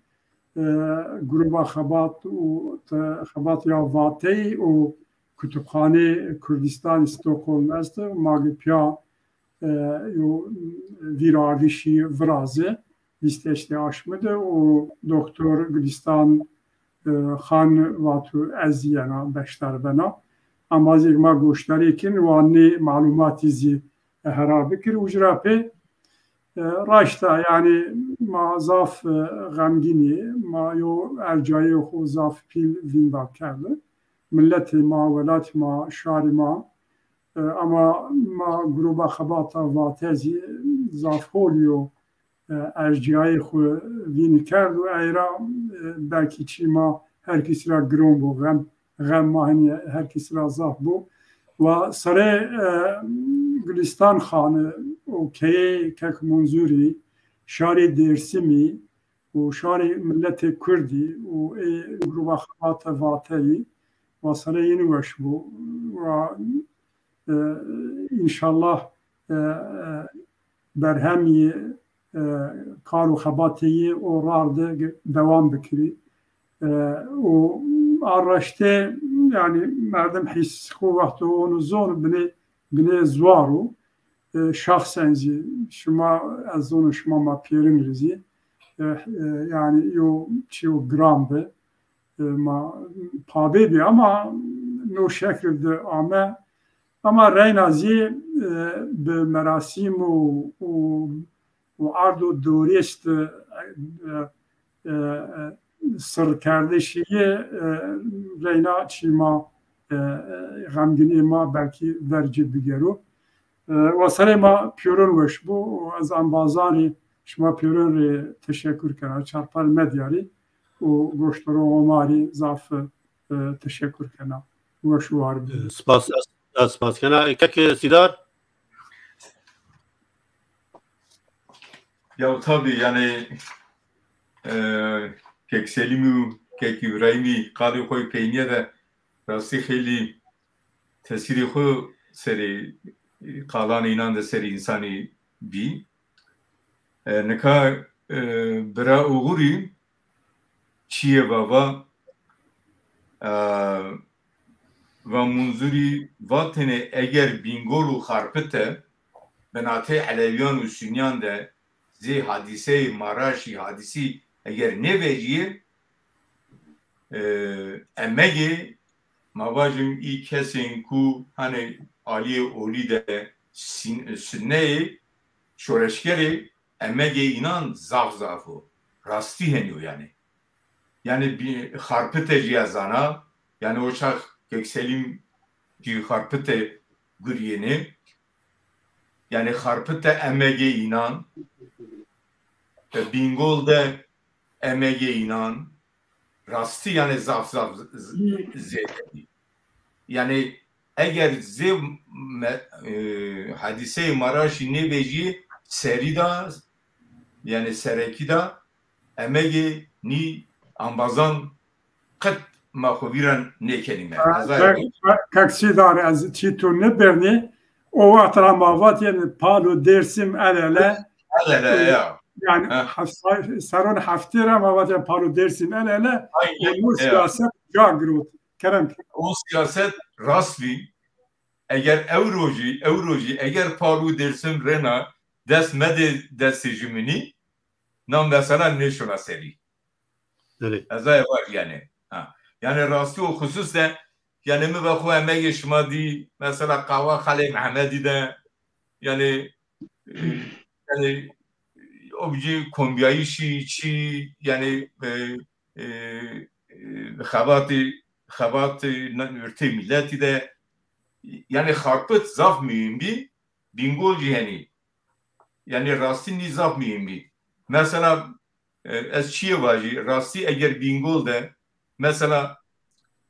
gruba xabat ya vatey o kütüphane Kürdistan Stockholm est mage pya yo virardişi vraze listeşte aşmadı o doktor Gülistan Khan vatu eziyana beşler bana ama zirma goştarikin ve anne malumatizi herabikir ucrape raşta yani ma zaf gamgini ma yo ercaye xo zaf pil vinda kerdi milleti ma velat ma şari ma ama ma gruba xabata vatezi zaf holiyo erciyayı xu vini kerd و ayra belki çima herkes ra gron bu gam mahni herkes ra zaf bu ve sare Gülistan Khan'ı o kek munzuri şari dersimi o şari milleti Kürdi o gruba xabata vatayı ve sare yeni baş bu ve inşallah berhemi karu xabateyi o rardı devam bikiri o araşte yani merdem his xu vakti onu zor bine zvaru şahsenzi şuma az onu şuma ma pirin rizi yani yo çiyo grambe ma pabebi ama no şekilde ama reynazi be merasim و عرض و دوریست سرکردشیه رینا چیما غمگینی ما belki verci بگیرو و سر ما پیورون وش بو از انبازانی شما پیورون ری تشکر کنم چارپال مدیاری و گوشترو عماری زاف تشکر کنم وش وارد سپاس کنم که سیدار Ya tabii yani kek Selim'i, kek İbrahim'i kadı koy peyniye de rastı xeyli tesiri xo seri kalan inan da seri insani bi neka bira uğuri çiye baba ve munzuri vatene eğer bingolu harpete benate Aleviyan ve Sünyan de زی حادثه ماراشی حادثی اگر نویجیه امگه مواجم ای کسین کو hani Ali Oli de sünne şoreşkeri emege inan zafo rasti heniyor yani bir harpete cihazana yani o şah Gökselim ki harpete güriyeni yani harpete emege inan Bingol'da emege inan rastı yani zaf zeydi. Yani eğer hadise-i maraşi nebeji serida yani serekida emege ni ambazan kıt mahoviran ne kelime. Kaksidar az çitur ne berni o atramavat yani palo dersim elele ya. Yani saron haftira ma vate paro dersin elele bu siyaset jagrut Kerem. O siyaset rastli eğer evroji eğer paru dersim rena dest mede desijimini nam mesela ne şuna seri. Evet. Azay var yani. Ha. Yani rastli o husus da yani mi bakı emeği şmadi mesela Kava Halil Mehmedi de yani obje kombiyayı çi yani xabatı ürte milleti de yani xarpıt zaf mühim bir bingol ciheni yani rasti ni zaf mühim bir mesela ez çiye vacı rasti eğer bingol de mesela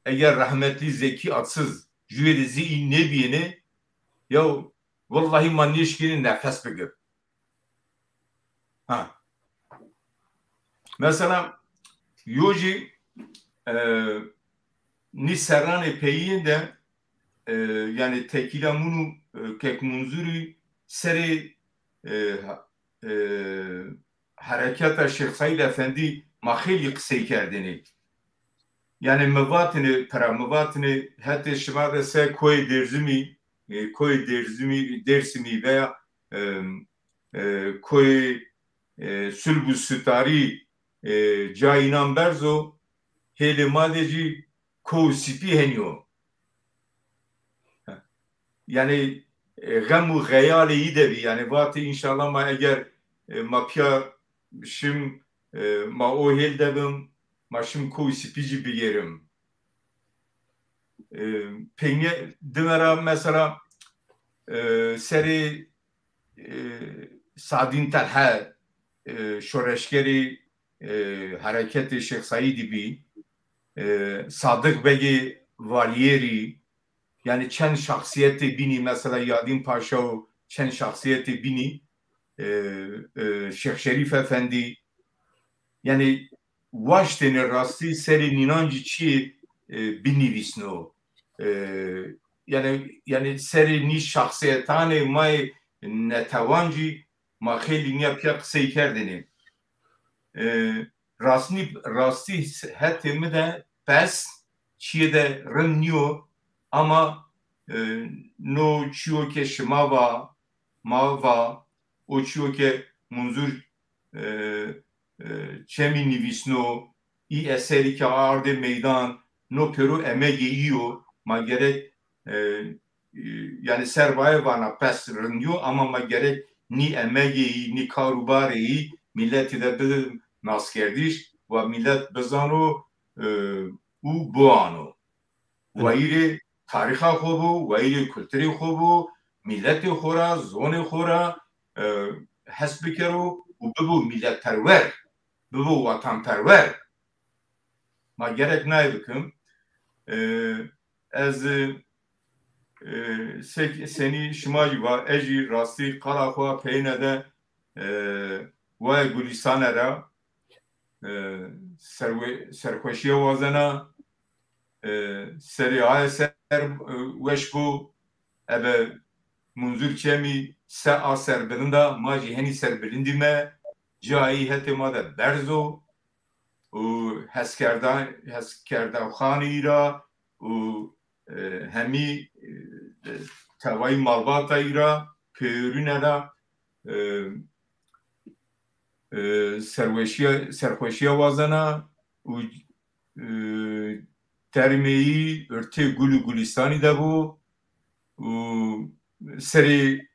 eğer rahmetli Zeki Atsız jüverizi ne biyeni ya vallahi manişkinin nefes begir ha mesela yoji ni serrane peyin de yani tekila munu kek munzuri seri harekata Şeyh Said Efendi mahili kısayı kerdini. Yani mevatini hatta şımarda se koy dersimi veya koy sülbü sütari cainan berzo hele madeci ko sipi henyo. Yani gemu gayali iyi de bir yani vatı inşallah ma eğer mapya şim ma o hel debim ma şim ko sipici bir yerim. Penge demera mesela seri Sadin Talha şoreşkeri hareketi Şeyh Said bi Sadık Begi Valiyeri yani çen şahsiyeti bini mesela Yadin Paşa o çen şahsiyeti bini Şeyh Şerif Efendi yani vaşteni rasti seri ninancı çi bini visno yani seri ni şahsiyetane may netavancı ma kheli niya pya qisey kerdini rasti hetimi de pes çiye de rınniyo ama no çiyo ke mava o çiyo ke munzur çemi nivisno i eseri ke arde meydan no pero emege iyo ma gerek yani sermaye vana pes rınniyo ama ma gerek ni emeği ni karubareyi milleti de bir naskerdiş ve millet bezano u boano ve iri tariha xobu ve iri kültürü xobu milleti xora zone xora hasbikeru u bu millet perver bu vatan perver ma gerek ne bikim az seni şimacı var eci rasti kalaxwa peynede ve Gülistan'a serkoşiye vazena seri ayeser veşbu ebe munzur çemi se aser bilinda maji heni ser bilindime cai hetima da berzo u heskerdan khanira u hemi tavayı malbata ira pörüne da serkoşiye vazana u termeyi örte Gülistani da bu u seri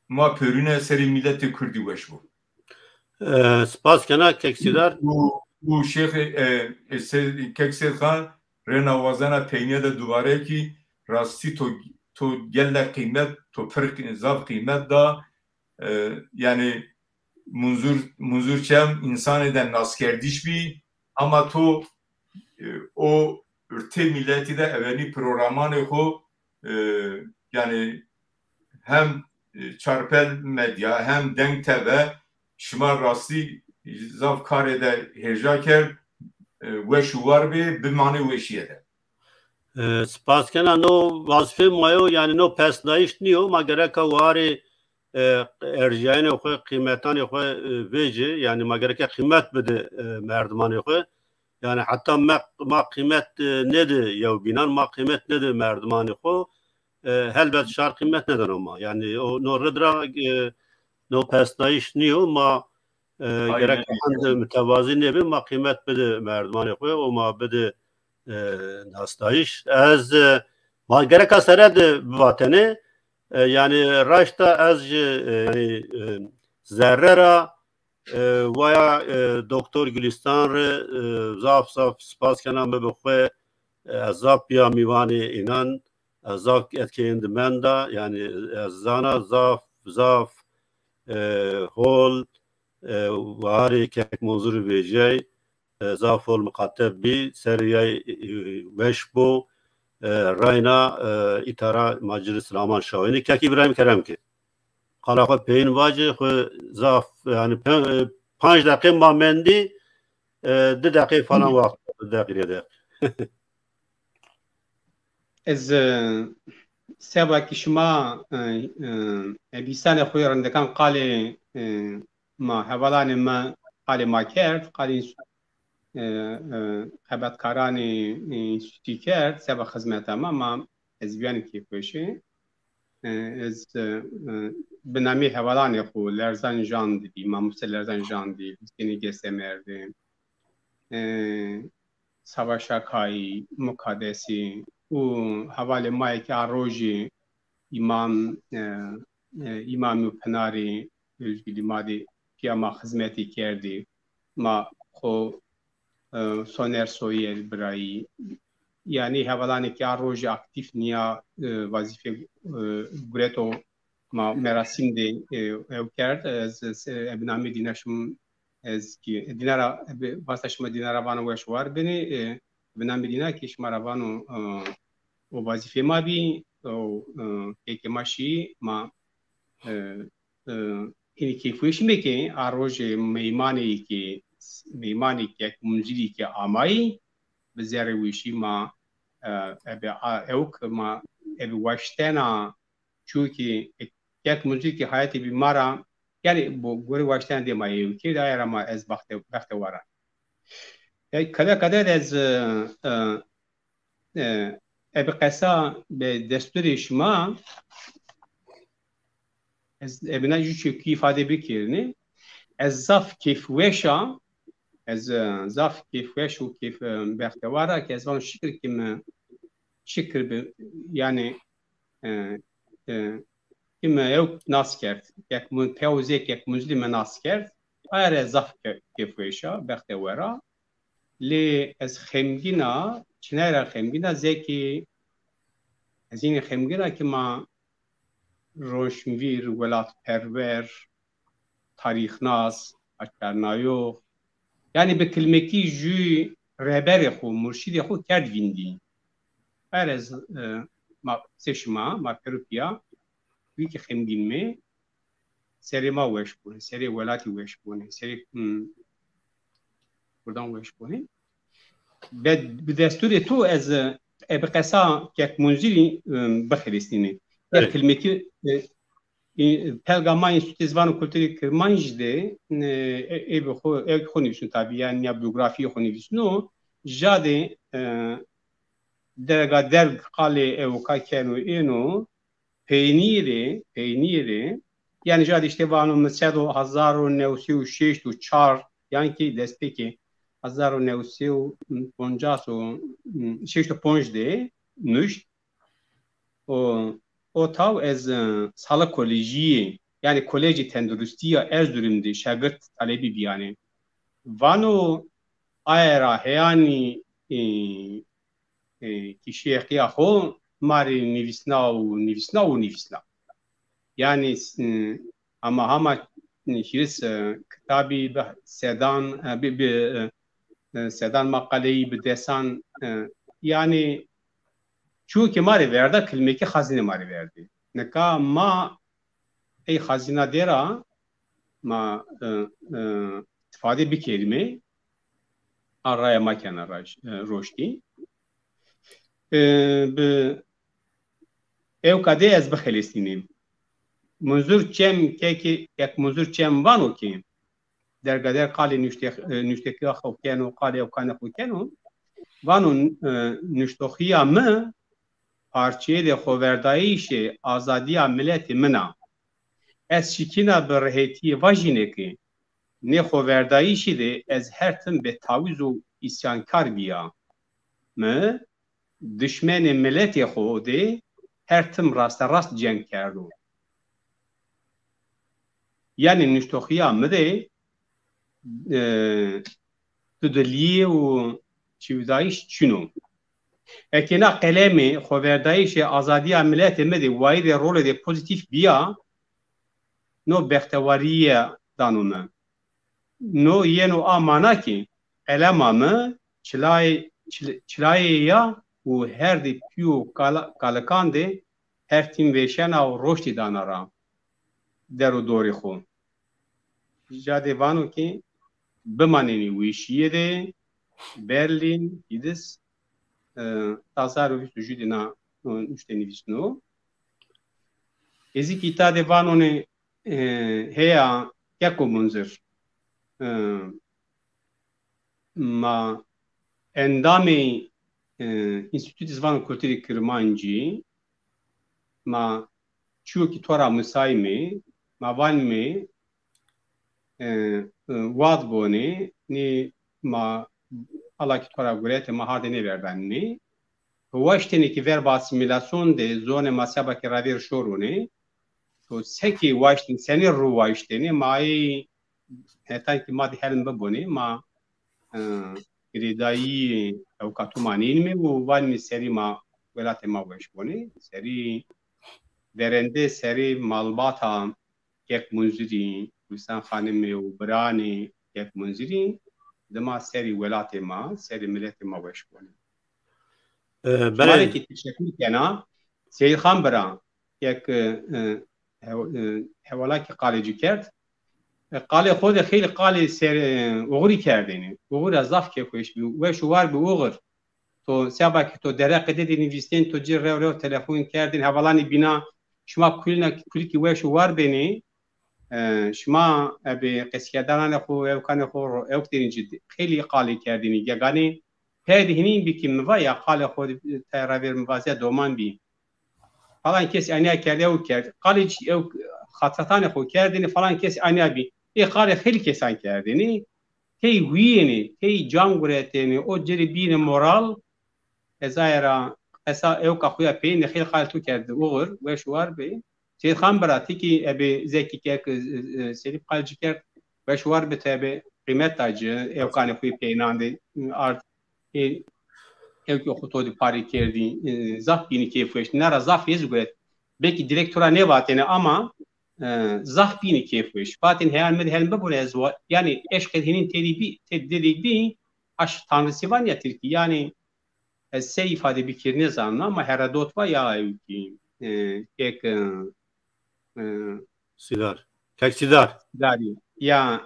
ma pörüne seri milleti Kürdi veş bu spas kana keksidar bu şeyh keksid khan rena vazana peynye de duvare ki rasti to gelle kıymet to pır zav kıymet da yani munzur çem insan eden askerdiş bir ama to o ürte milleti de eveni programanı ho yani hem çarpel medya hem denk tebe şımar rasti zav karede hejaker ve şu var bir mani veşiye de spas kana no vazife mayo yani no pesnayiş niyo ma gereka wari erjayene xwe qîmetanê xwe vêjî yani ma gereke qîmet bide merdimanê xwe yani hatta ma kıymet nedir ya binan ma kıymet nedir merdumani ko helbet şar kıymet neden ama yani o no redra no pesnayiş niyo ma gerek handı mütevazi nebi ma kıymet bedi merdumani ko o ma bedi nastayiş az ma gerek aseret vateni yani raşta az yani zerrera ویا دکتر گلستان ر زاف سپاس کنم به بخواه زاف بیا میوانی اینان زاف اتکیند من دا یعنی زانا زاف هول و هاری که منظور بیجی زاف هول مقاطب بی سریعی وش بو راینا ایتارا مجلس سلامان شاوینی که ابراهیم کرم که خلاقه پین واجه خو زاف yani 5 dakika mamendi 2 dakika falan vakit 2 dakika Ez sebaki şuma ebisane xuyarındakan qali ma hevalani ma qali ma kert qali xebatkarani stükert seba hizmet ama ez biyanı ki koşu ez بنامی حوالانی خو لرزان جان دی ماموس لرزان جان دی سینی گسمرد سواشاکای مقدسی او حواله مای که روزی امام پناری özgürlüğü madi piyama hizmeti kerdi ma xo soner soyel brai yani havalani ki roji aktif niya vazife greto ما مراسم دی او کرد از ابنامی دینشم از کی دینارا واسطش مدینارا بانو وشوار بینی ابنامی دینا کیش مرابانو و وظیفه ما بی او که ماشی ما اینی کیفویش میکنی آروج میمانی که منزلی که آمایی بزیاره ویشی ما اوک ما واشتنا چونکی یک موزیک حیاتی بیمارا یعنی با گوری واشتن دیمایی که دایر ما از بخت وارا کده از ابقصا به دستور شما از ابنا جو کی ifade بکرنی از زاف کیف وشا از زاف کیف وش و کیف بخت وارا که از اون شکر yani kim ev nas kert یک من پیوزه یک مسلم nas kert آره زاف کیفویشا بخته ورا لی از خمگینا چنایرا خمگینا زکی از این خمگینا که ما روشنویر ولات پرور تاریخ ناس اکرنایو یعنی به کلمکی جوی رهبر خو مرشد خو کرد ویندی آره ما سشما ما پروپیا وی که خمگین می سری ما وش کنه سری ولاتی وش کنه سری بردان وش کنه به دستور تو از ابقصا یک منزلی بخرستینه یک کلمه که پلگامان سوتیزوان و کلتوری کرمانج ده ای خونیوشون تابی یعنی یا بیوگرافی خونیوشنو جاده درگا درگ قاله اوکا کنو اینو peyniri yani jad işte vanu mesela 1934 yani ki despeki 1950 de nuş o tav ez sağlık koleji yani koleji tenduristiya Erzurum'da şagird talebi yani vanu ayra yani kişiye kıyaho mari nivisna yani ama şiris kitabi sedan makaleyi bir desan yani çünkü mari verdi kelime hazine mari verdi neka ma ey hazine dera ma ifade bir kelime araya makana roşti ev kade ez bixelistînim. Muzur çem ki ek muzur çem vano ki درگدر قالی نشتکی خوکن و قالی او کان خوکن و وانو نشتخیا م پارچه ده خورداییش آزادی ملت منا از شکینا برهتی واجینه که نه خورداییشی ده از هر تم به تعویض و اسیانکار بیا م دشمن ملت خوده هر تم راست جنگ کردو یعنی نشتخیا مده تدلیه و چیودایش چنو اکینا قلم خوردایش آزادی ملت مده واید رول ده پوزیتیف بیا نو بختواری دانومه نو ینو آمانا کی قلم آمه چلای یا و هر دی پیو کالکان ده هر تیم ویشن او روشتی دانارا در و دوری خو جاده وانو که بمانینی ویشیه ده برلین ایدس تازار ویشتو جوی نا نشتنی ویشنو ازی کتا ده وانو نه هیا یکو منظر ما اندامی انستیتوی زبان کلتوری کرمانجی ما چوکی تورا مسایمی ما وانمی واد بونی نی ما الله کی تورا گوریت ما هارد نی واشتنی که ورب اسیمیلاسیون ده زون مسابا که راویر شورونی تو سکی واشتن سنی رو واشتنی مای هتا کی ما دی هلن ببونی ما گریدایی او کاتومانین می و وان سری ما ولات ما وش بونی سری درنده سری مالباتا یک منزری وسان خانم و برانی یک منزری دما سری ولات ما سری ملت ما وش بونی بله کی تشکر کنا سید خان برا یک حوالا کی قالجی کرد قال خود خیلی قال سر اوغری کردینی اوغر از ضعف که خوش بی و شوار به اوغر تو سبا که تو درق دیدی نویسین تو جیر رو تلفن کردین حوالانی بینا شما کلی کی و شوار بینی شما به قصیدان خو او کان خو او ترین جدی خیلی قالی کردینی یگانی هدی هنین بی کی موا قال خود تراویر موازی دومان بی فلان کسی انیا کرده او کرد قال او خاطرتان خو کردین فلان کسی انیا بی ای قال خیلی کسان کردینی تی وینی تی جانگورتینی او جری بین مورال ازایرا اسا او کا خویا پین خیلی قال تو کرد اوغر و شوار بی سید خان براتی کی ابي زکی که سری قال کرد و شوار به تابع قیمت تاج او کان خوی پیناند ارت او که خطو دی پاری کردی زاف بینی کیفش نرا زاف یزگوت belki direktora ne vatene ama zah bini keyfiş. Fatin heyal med helme bu ez yani eşkedinin dediği bir aş tanrısı var ya Türkiye yani se ifade bir kirne zanna ama Herodot var ya ki ek sidar kaksidar dari ya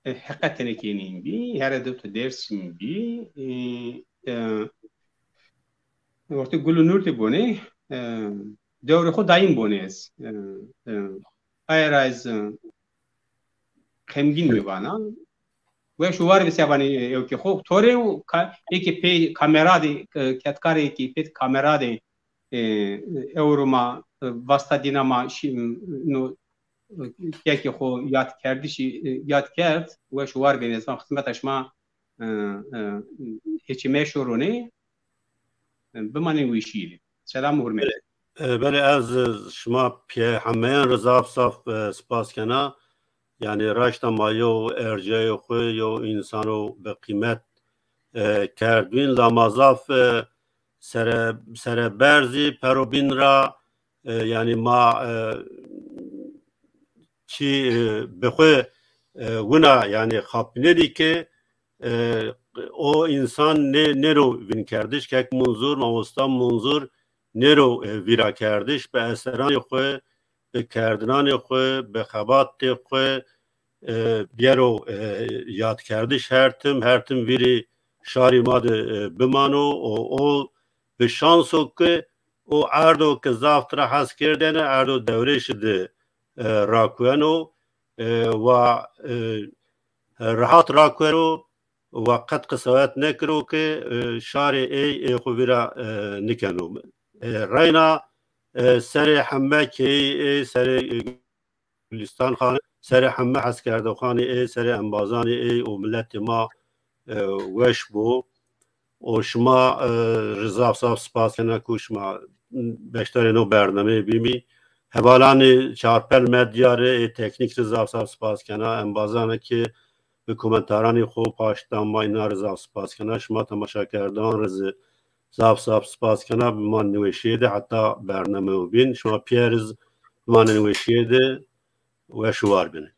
hakikaten kenin bir Herodot dersin bir orta gulunur de bu ne دوره خود دایم بونیز ایراز خمگین میوانه و شوار بسیابانی او که خوب توره و یکی پی کامرا دی کتکاری کی پی کامرا دی اورما واسطه دینما نو یکی خو یاد کردیشی یاد کرد و شوار بینیز من خدمتش ما هیچی میشورونه بمانی ویشیلی سلام حرمت بله از شما پی همه رضا صاف سپاس کنا یعنی رشت مایو ارجای خوی یا انسان رو به قیمت کردوین لامازاف سر برزی پروبین را یعنی ما چی بخوی گنا یعنی خاپینه دی که او انسان نه رو وین کردش که یک منظور موستا منظور نرو ویرا کردش به اثران خو به کردنان خو به خبات خو بیارو یاد کردش هر تم ویری شاری ماد بمانو او به شانسو که او اردو که زافت را حس کردن اردو دوره شده راکوانو و راحت را کرو وقت قصوات نکرو که شار ای خوبیرا نکنو راینا سر همه که سر گلستان خانه سر همه حس کرده خانه ای سر انبازان ای و ملت ما وش بو و شما رضا صاحب سپاس کنه که شما بیشتر نو برنامه بیمی حوالان چارپل مدیاره تکنیک رضا صاحب سپاس کنه انبازانه که به کومنتارانی خوب پاشتم ما اینا رضا سپاس کنه شما تماشا کردان رضا صاحب سپاس کنه به ما نوشیده حتی برنامه و بین شما پیرز به ما نوشیده و شوار بینه